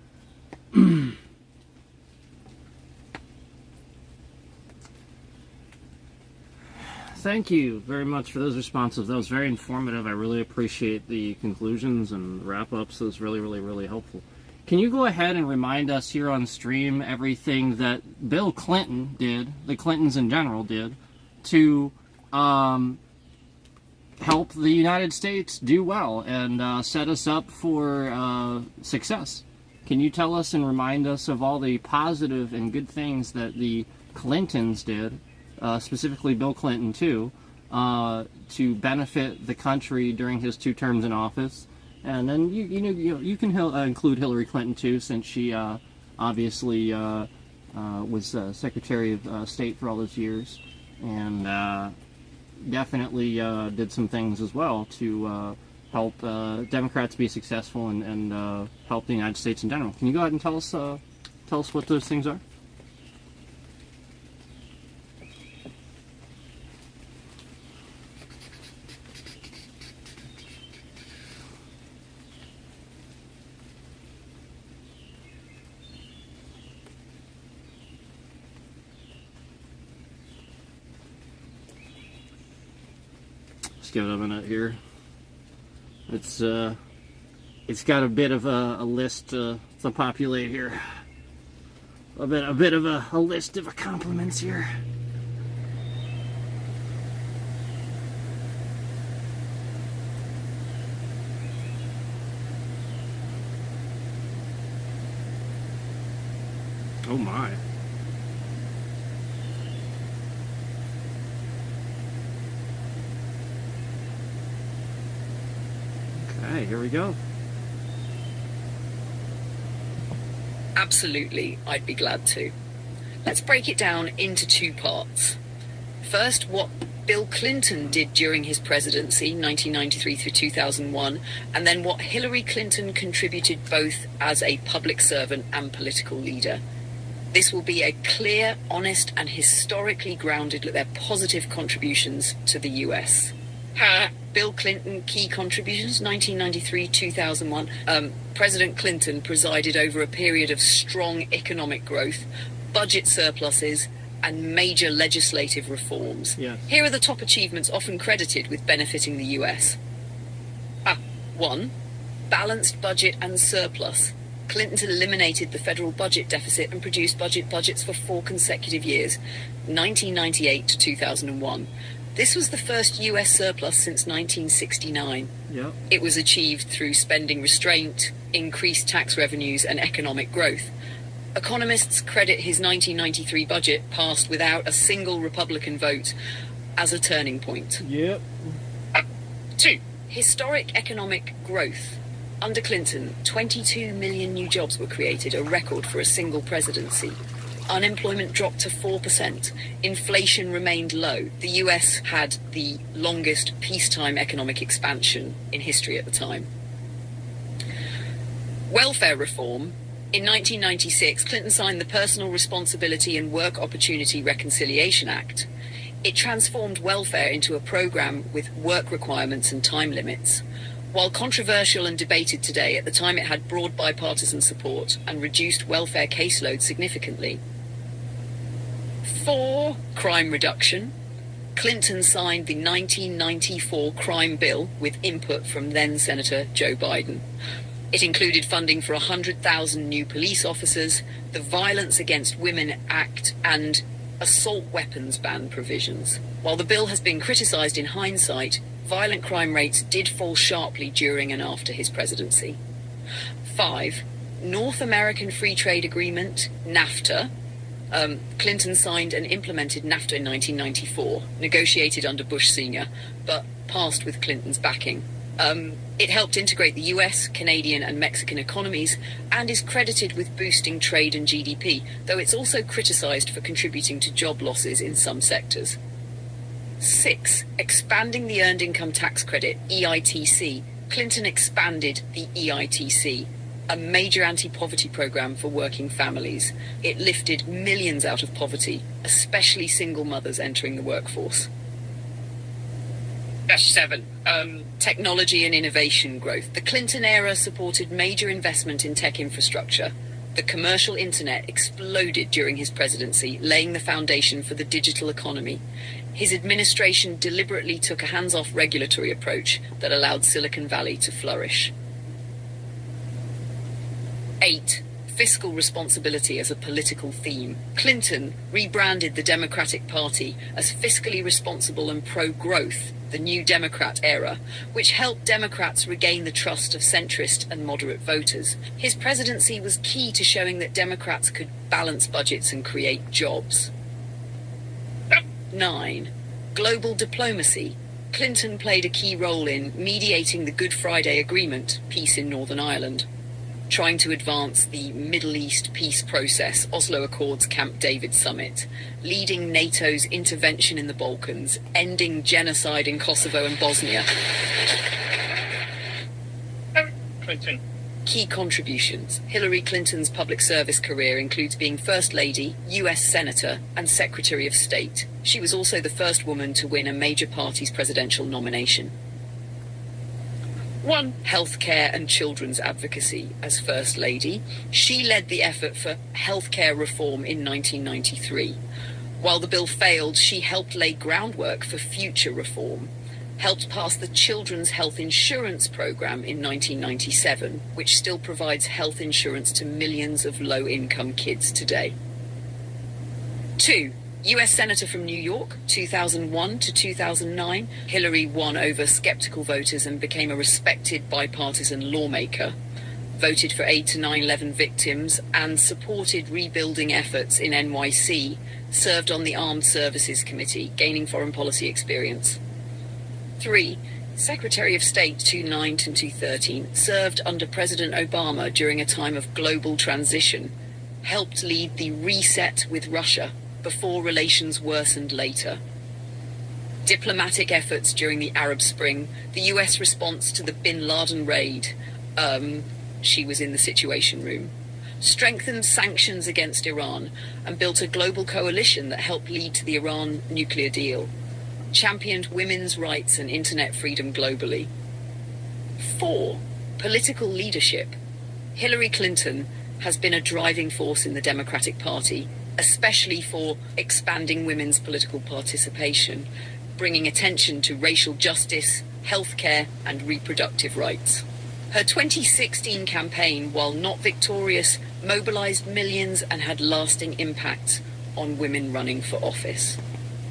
thank you very much for those responses. That was very informative. I really appreciate the conclusions and wrap-ups. That was really, really, really helpful. Can you go ahead and remind us here on stream everything that Bill Clinton did, the Clintons in general did, to help the United States do well and set us up for success? Can you tell us and remind us of all the positive and good things that the Clintons did, specifically Bill Clinton too, to benefit the country during his 2 terms in office? And then you can include Hillary Clinton too, since she obviously was Secretary of State for all those years, and definitely did some things as well to help Democrats be successful and help the United States in general. Can you go ahead and tell us what those things are? Let's give it a minute here. It's got a bit of a list to populate here. A bit of a list of compliments here. Oh my. Okay, here we go. Absolutely, I'd be glad to. Let's break it down into 2 parts. First, what Bill Clinton did during his presidency, 1993 through 2001, and then what Hillary Clinton contributed both as a public servant and political leader. This will be a clear, honest, and historically grounded look at their positive contributions to the US. Bill Clinton, key contributions, 1993-2001. President Clinton presided over a period of strong economic growth, budget surpluses, and major legislative reforms. Yes. Here are the top achievements often credited with benefiting the US. 1. Balanced budget and surplus. Clinton eliminated the federal budget deficit and produced budgets for 4 consecutive years, 1998 to 2001. This was the first US surplus since 1969. Yep. It was achieved through spending restraint, increased tax revenues, and economic growth. Economists credit his 1993 budget, passed without a single Republican vote, as a turning point. Yep. 2. Historic economic growth. Under Clinton, 22 million new jobs were created, a record for a single presidency. Unemployment dropped to 4%. Inflation remained low. The US had the longest peacetime economic expansion in history at the time. Welfare reform. In 1996, Clinton signed the Personal Responsibility and Work Opportunity Reconciliation Act. It transformed welfare into a program with work requirements and time limits. While controversial and debated today, at the time it had broad bipartisan support and reduced welfare caseload significantly. 4. Crime reduction. Clinton signed the 1994 crime bill with input from then-Senator Joe Biden. It included funding for 100,000 new police officers, the Violence Against Women Act, and assault weapons ban provisions. While the bill has been criticised in hindsight, violent crime rates did fall sharply during and after his presidency. 5. North American Free Trade Agreement, NAFTA. Clinton signed and implemented NAFTA in 1994, negotiated under Bush Sr., but passed with Clinton's backing. It helped integrate the US, Canadian and Mexican economies and is credited with boosting trade and GDP, though it's also criticised for contributing to job losses in some sectors. 6. Expanding the Earned Income Tax Credit, EITC. Clinton expanded the EITC, a major anti-poverty program for working families. It lifted millions out of poverty, especially single mothers entering the workforce. 7. Technology and innovation growth. The Clinton era supported major investment in tech infrastructure. The commercial internet exploded during his presidency, laying the foundation for the digital economy. His administration deliberately took a hands-off regulatory approach that allowed Silicon Valley to flourish. 8. Fiscal responsibility as a political theme. Clinton rebranded the Democratic Party as fiscally responsible and pro-growth, the New Democrat era, which helped Democrats regain the trust of centrist and moderate voters. His presidency was key to showing that Democrats could balance budgets and create jobs. 9. Global diplomacy. Clinton played a key role in mediating the Good Friday Agreement, peace in Northern Ireland, trying to advance the Middle East peace process, Oslo Accords Camp David summit, leading NATO's intervention in the Balkans, ending genocide in Kosovo and Bosnia. Clinton. Key contributions. Hillary Clinton's public service career includes being First Lady, US Senator, and Secretary of State. She was also the first woman to win a major party's presidential nomination. 1. Healthcare and children's advocacy. As First Lady, she led the effort for healthcare reform in 1993. While the bill failed, she helped lay groundwork for future reform, helped pass the Children's Health Insurance Program in 1997, which still provides health insurance to millions of low-income kids today. 2. US Senator from New York, 2001 to 2009. Hillary won over skeptical voters and became a respected bipartisan lawmaker. Voted for aid to 9/11 victims and supported rebuilding efforts in NYC. Served on the Armed Services Committee, gaining foreign policy experience. 3. Secretary of State 2009 to 2013. Served under President Obama during a time of global transition. Helped lead the reset with Russia before relations worsened later. Diplomatic efforts during the Arab Spring, the US response to the Bin Laden raid, she was in the Situation Room, strengthened sanctions against Iran and built a global coalition that helped lead to the Iran nuclear deal, championed women's rights and internet freedom globally. 4. Political leadership. Hillary Clinton has been a driving force in the Democratic Party, especially for expanding women's political participation, bringing attention to racial justice, healthcare, and reproductive rights. Her 2016 campaign, while not victorious, mobilized millions and had lasting impact on women running for office.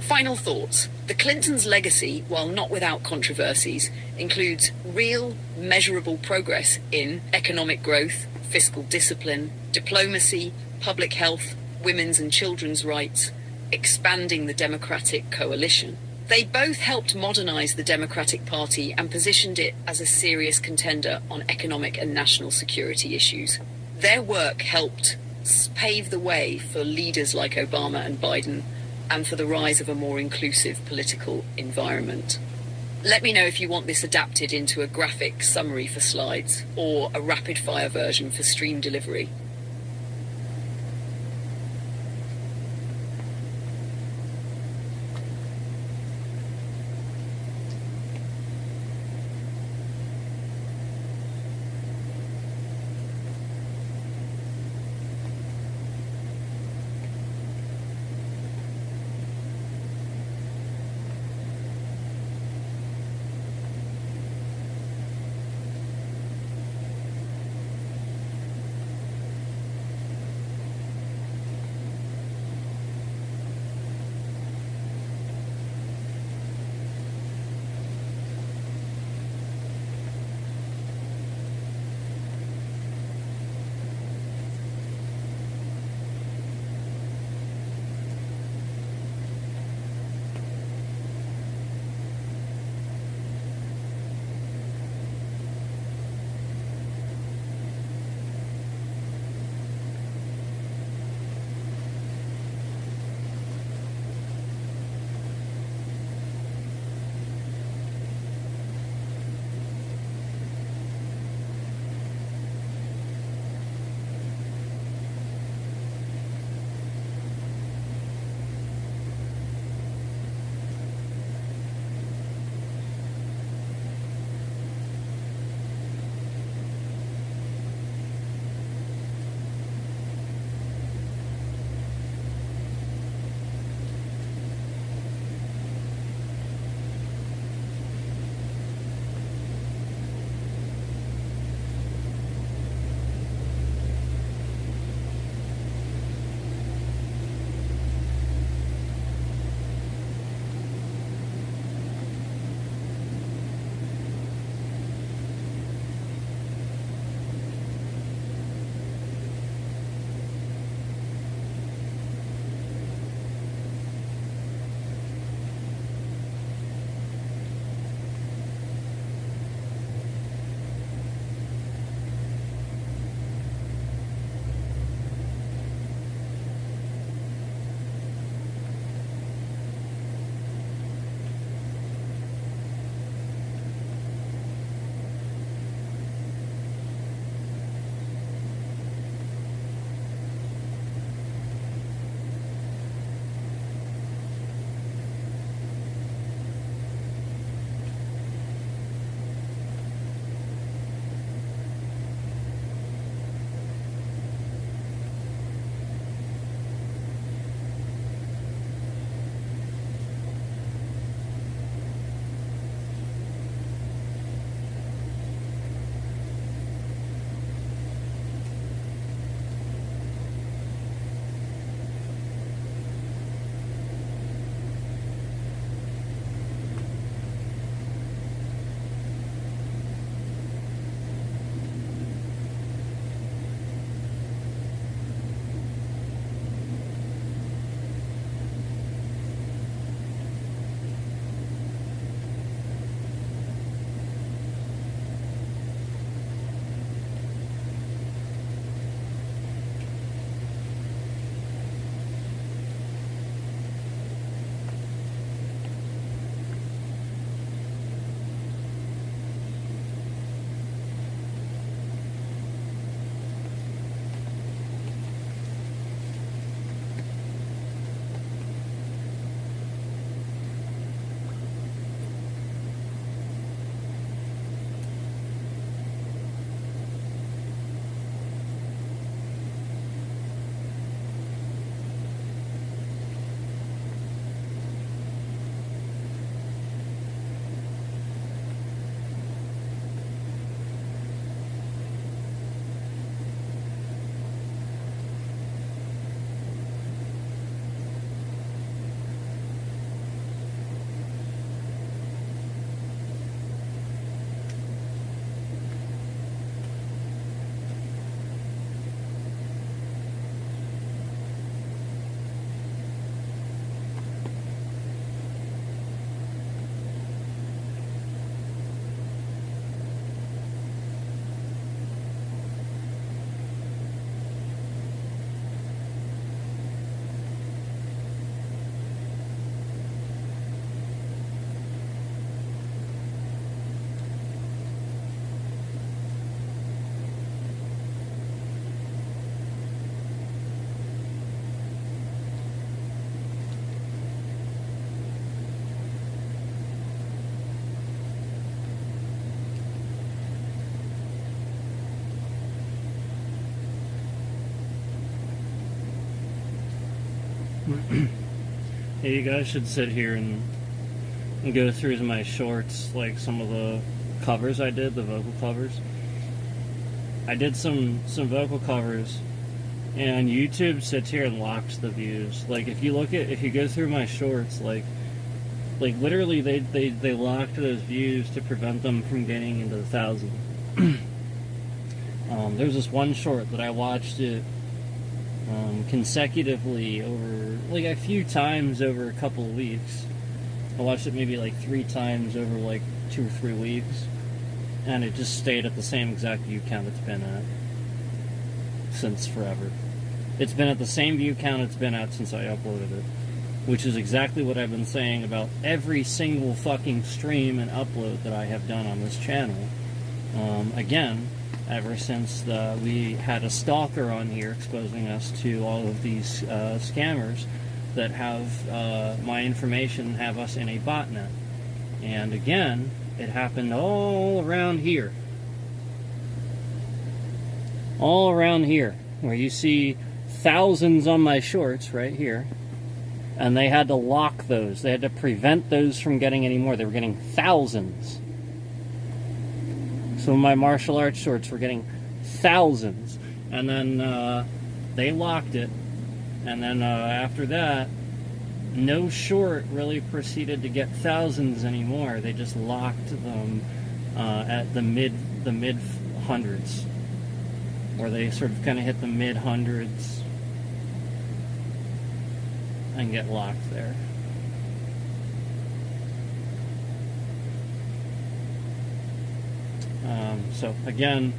Final thoughts. The Clintons' legacy, while not without controversies, includes real, measurable progress in economic growth, fiscal discipline, diplomacy, public health, women's and children's rights, expanding the Democratic coalition. They both helped modernize the Democratic Party and positioned it as a serious contender on economic and national security issues. Their work helped pave the way for leaders like Obama and Biden and for the rise of a more inclusive political environment. Let me know if you want this adapted into a graphic summary for slides or a rapid-fire version for stream delivery. Yeah, you guys should sit here and go through my shorts, like some of the covers I did, the vocal covers. I did some vocal covers, and YouTube sits here and locks the views. Like if you go through my shorts, like literally they locked those views to prevent them from getting into the thousands. There's this one short that I watched it consecutively over like a few times over a couple of weeks. I watched it maybe like 3 times over like 2 or 3 weeks, and it just stayed at the same exact view count it's been at since forever. It's been at the same view count it's been at since I uploaded it, which is exactly what I've been saying about every single fucking stream and upload that I have done on this channel. Again, ever since we had a stalker on here exposing us to all of these scammers that have my information, have us in a botnet. And again, it happened all around here. All around here, where you see thousands on my shorts right here. And they had to lock those. They had to prevent those from getting any more. They were getting thousands. Some of my martial arts shorts were getting thousands. And then they locked it. And then after that, no short really proceeded to get thousands anymore. They just locked them at the mid hundreds, where they sort of kind of hit the mid hundreds and get locked there. So again,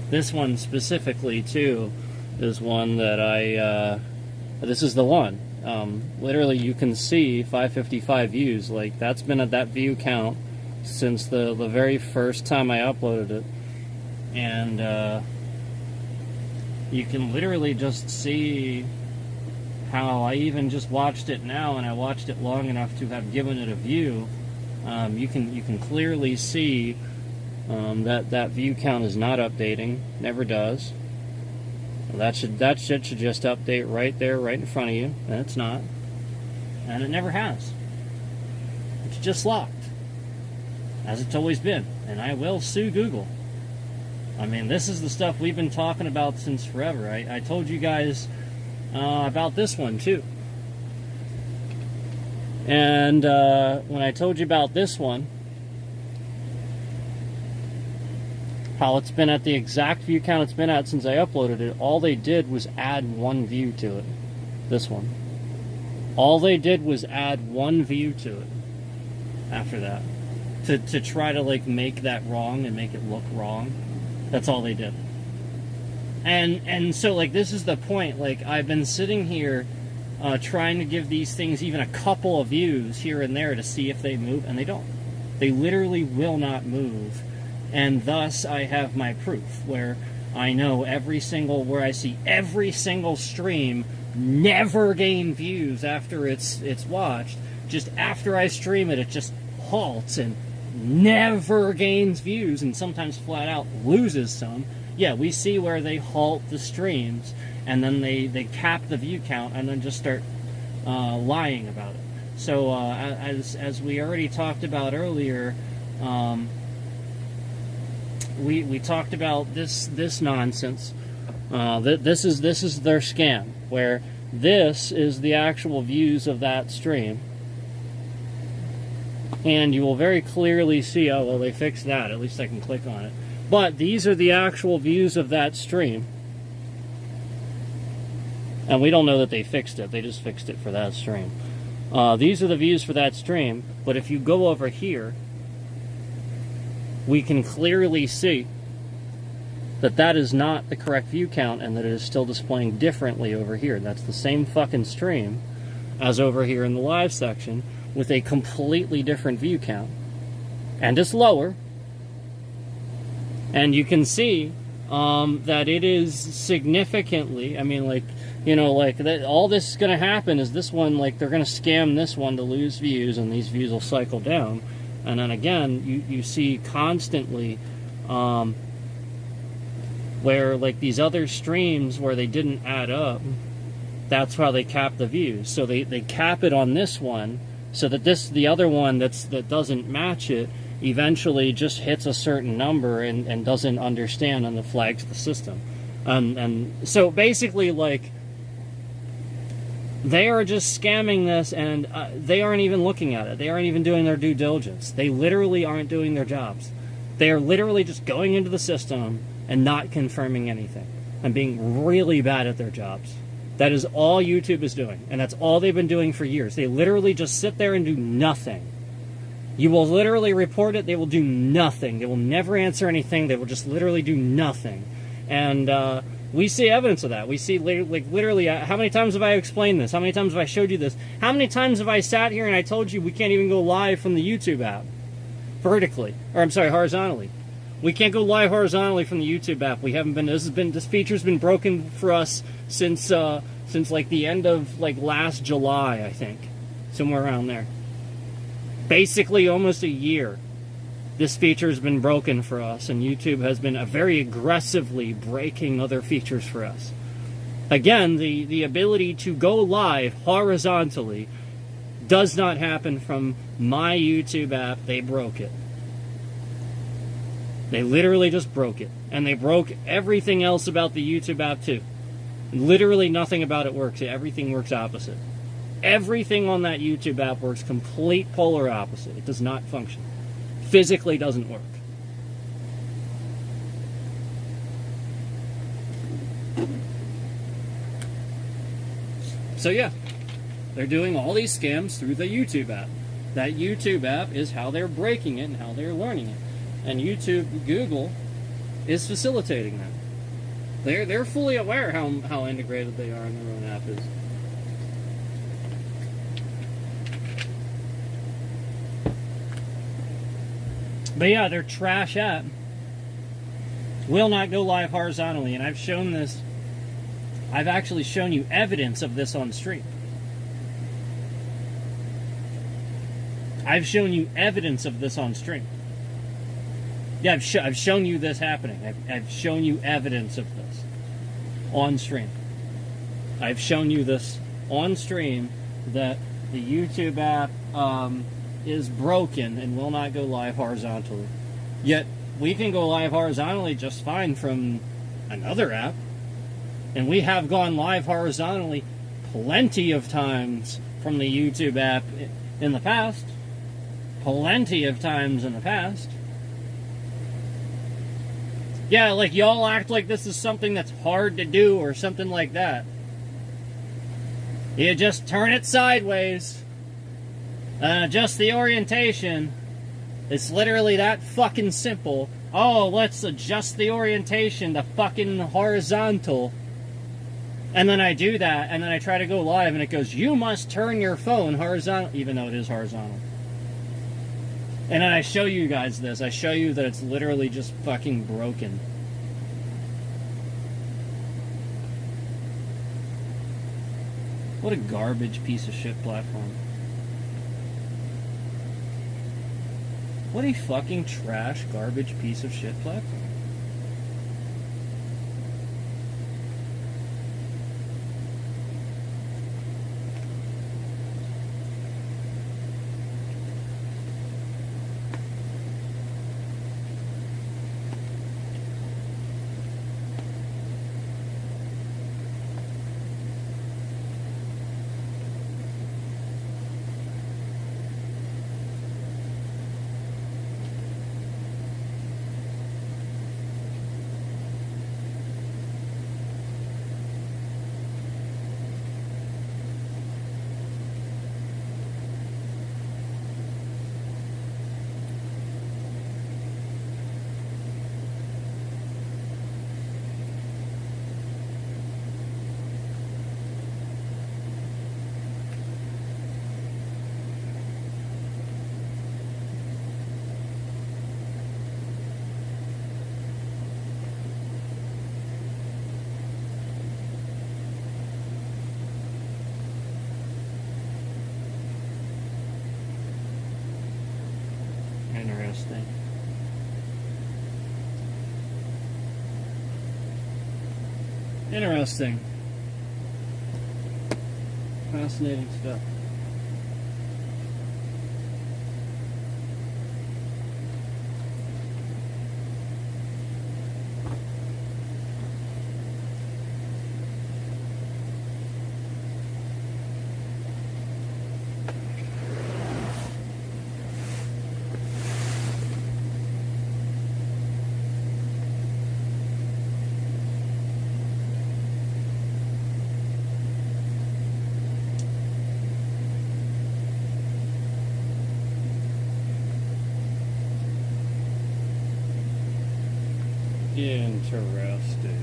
this one specifically too is one that this is the one. Literally, you can see 555 views. Like, that's been at that view count since the very first time I uploaded it. And you can literally just see how I even just watched it now, and I watched it long enough to have given it a view. You can clearly see that view count is not updating. Never does. That shit should just update right there, right in front of you, and it's not. And it never has. It's just locked, as it's always been. And I will sue Google. I mean, this is the stuff we've been talking about since forever. I told you guys about this one, too. And when I told you about this one, how it's been at the exact view count it's been at since I uploaded it, all they did was add 1 view to it. This one. All they did was add 1 view to it after that. To try to, like, make that wrong and make it look wrong. That's all they did. And so, like, this is the point. Like, I've been sitting here trying to give these things even a couple of views here and there to see if they move, and they don't. They literally will not move. And thus, I have my proof, where I know where I see every single stream never gain views after it's watched. Just after I stream it, it just halts and never gains views, and sometimes flat out loses some. Yeah, we see where they halt the streams, and then they cap the view count, and then just start lying about it. So, as we already talked about earlier, we talked about this nonsense. This is their scam, where this is the actual views of that stream. And you will very clearly see, oh, well, they fixed that. At least I can click on it. But these are the actual views of that stream. And we don't know that they fixed it. They just fixed it for that stream. These are the views for that stream. But if you go over here, we can clearly see that that is not the correct view count, and that it is still displaying differently over here. That's the same fucking stream as over here in the live section, with a completely different view count. And it's lower. And you can see that it is significantly, I mean, like, you know, like, that, all this is going to happen is this one, like, they're going to scam this one to lose views, and these views will cycle down. And then again, you see constantly where, like, these other streams where they didn't add up, That's how they cap the views. So they cap it on this one, so that the other one that doesn't match it eventually just hits a certain number and doesn't understand and it flags the system. And so basically, like, they are just scamming this, and they aren't even looking at it. They aren't even doing their due diligence. They literally aren't doing their jobs. They are literally just going into the system and not confirming anything and being really bad at their jobs. That is all YouTube is doing, and that's all they've been doing for years. They literally just sit there and do nothing. You will literally report it, they will do nothing. They will never answer anything. They will just literally do nothing. And we see evidence of that. We see, like, literally, how many times have I explained this? How many times have I showed you this? How many times have I sat here and I told you we can't even go live from the YouTube app? Vertically. Or, I'm sorry, horizontally. We can't go live horizontally from the YouTube app. We haven't been, this feature's been broken for us since like the end of, like, last July, I think. Somewhere around there. Basically almost a year. This feature has been broken for us, and YouTube has been very aggressively breaking other features for us. Again, the ability to go live horizontally does not happen from my YouTube app. They broke it. They literally just broke it. And they broke everything else about the YouTube app too. Literally nothing about it works. Everything works opposite. Everything on that YouTube app works complete polar opposite. It does not function. Physically doesn't work. So yeah, they're doing all these scams through the YouTube app. That YouTube app is how they're breaking it and how they're learning it. And YouTube, Google, is facilitating that. They're fully aware how integrated they are in their own app is. But yeah, their trash app will not go live horizontally, and I've shown this. I've actually shown you evidence of this on stream. I've shown you evidence of this on stream. Yeah, I've shown you this happening. I've shown you evidence of this on stream. I've shown you this on stream that the YouTube app is broken and will not go live horizontally. Yet we can go live horizontally just fine from another app, and we have gone live horizontally plenty of times from the YouTube app in the past. Plenty of times in the past. Yeah, like y'all act like this is something that's hard to do or something like that. You just turn it sideways and adjust the orientation. It's literally that fucking simple. Oh, let's adjust the orientation to fucking horizontal. And then I do that, and then I try to go live, and it goes, you must turn your phone horizontal, even though it is horizontal. And then I show you guys this. I show you that it's literally just fucking broken. What a garbage piece of shit platform. What a fucking trash, garbage piece of shit platform. Interesting. Interesting. Fascinating stuff. Interesting.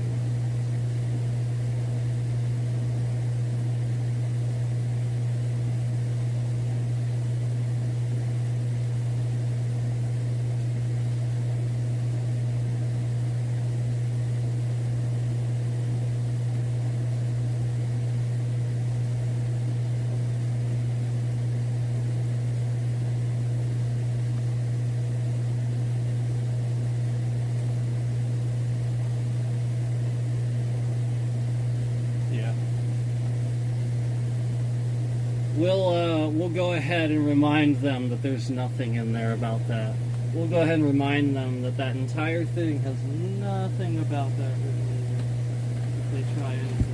We'll go ahead and remind them that there's nothing in there about that. We'll go ahead and remind them that that entire thing has nothing about that written in there. If they try anything.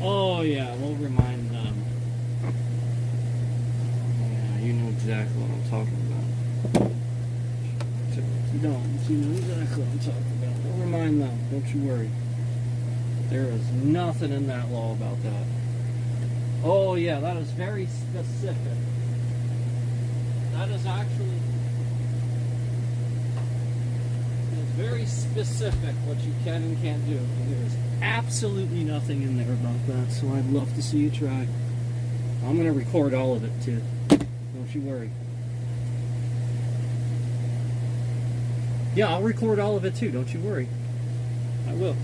Oh yeah, we'll remind them. Yeah, you know exactly what I'm talking about. You don't. You know exactly what I'm talking about. We'll remind them. Don't you worry. There is nothing in that law about that. Oh yeah, that is very specific. That is actually very specific what you can and can't do. And there is absolutely nothing in there about that, so I'd love to see you try. I'm going to record all of it too. Don't you worry. Yeah, I'll record all of it too, don't you worry. I will.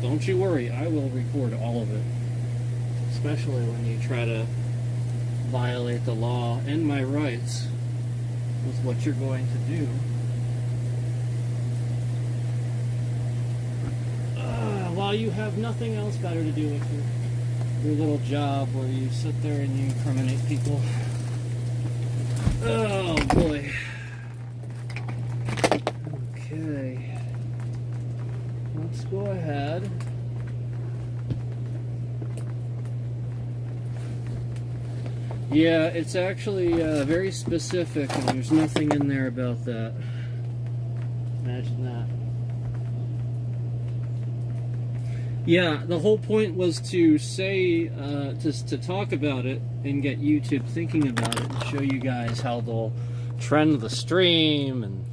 Don't you worry, I will record all of it. Especially when you try to violate the law and my rights with what you're going to do. While you have nothing else better to do with your little job where you sit there and you incriminate people. Oh boy. Okay. Let's go ahead. Yeah, it's actually very specific, and there's nothing in there about that. Imagine that. Yeah, the whole point was to say, to talk about it and get YouTube thinking about it and show you guys how they'll trend the stream and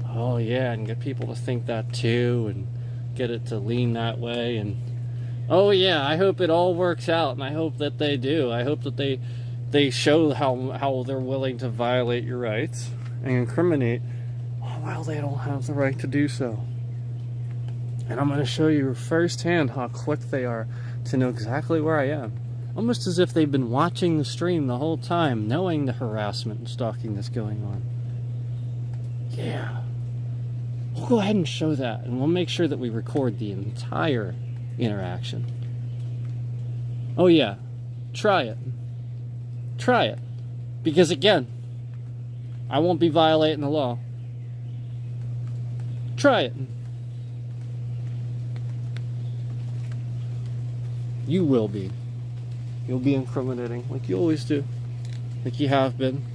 oh yeah, and get people to think that too and get it to lean that way. And oh yeah, I hope it all works out, and I hope that they do. I hope that they show how they're willing to violate your rights and incriminate while they don't have the right to do so. And I'm going to show you firsthand how quick they are to know exactly where I am. Almost as if they've been watching the stream the whole time, knowing the harassment and stalking that's going on. Yeah. We'll go ahead and show that, and we'll make sure that we record the entire interaction. Oh yeah, try it. Try it. Because again, I won't be violating the law. Try it. You will be. You'll be incriminating like you always do. Like you have been.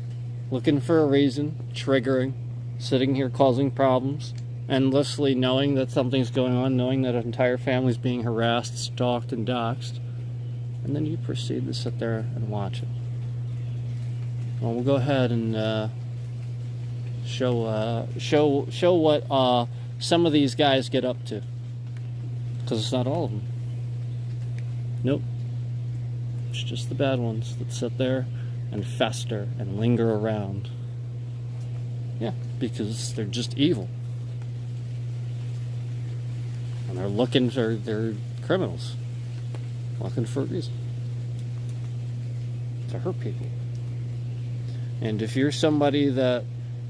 Looking for a reason, triggering, sitting here causing problems, endlessly knowing that something's going on, knowing that an entire family's being harassed, stalked, and doxxed. And then you proceed to sit there and watch it. Well, we'll go ahead and show what some of these guys get up to. Because it's not all of them. Nope. It's just the bad ones that sit there and fester and linger around. Yeah, because they're just evil. And they're looking for, they're criminals. Looking for a reason. to hurt people. And if you're somebody that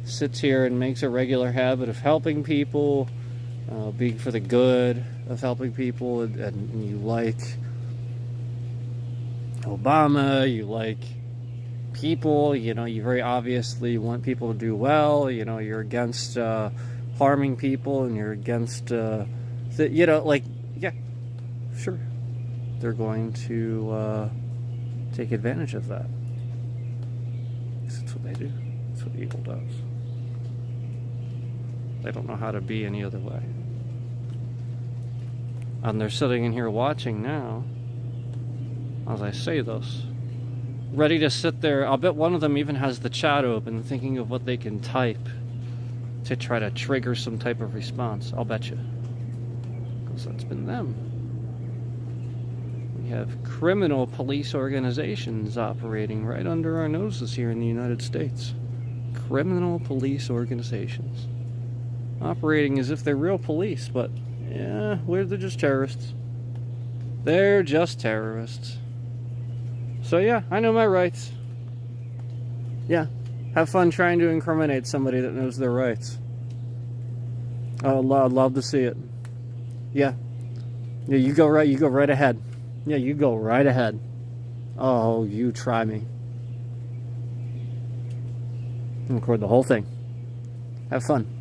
sits here and makes a regular habit of helping people, being for the good of helping people, and you like Obama, you like people, you know, you very obviously want people to do well, you know, you're against harming people, and you're against, you know, like, yeah, sure, they're going to take advantage of that. That's what they do. That's what evil does. They don't know how to be any other way. And they're sitting in here watching now, as I say this, ready to sit there. I'll bet one of them even has the chat open, thinking of what they can type to try to trigger some type of response. I'll bet you. Because that's been them. We have criminal police organizations operating right under our noses here in the United States. Criminal police organizations. Operating as if they're real police, but yeah, they're just terrorists. They're just terrorists. So yeah, I know my rights. Yeah, have fun trying to incriminate somebody that knows their rights. I'd love to see it. Yeah. Yeah, you go right ahead. Yeah, you go right ahead. Oh, you try me. Record the whole thing. Have fun.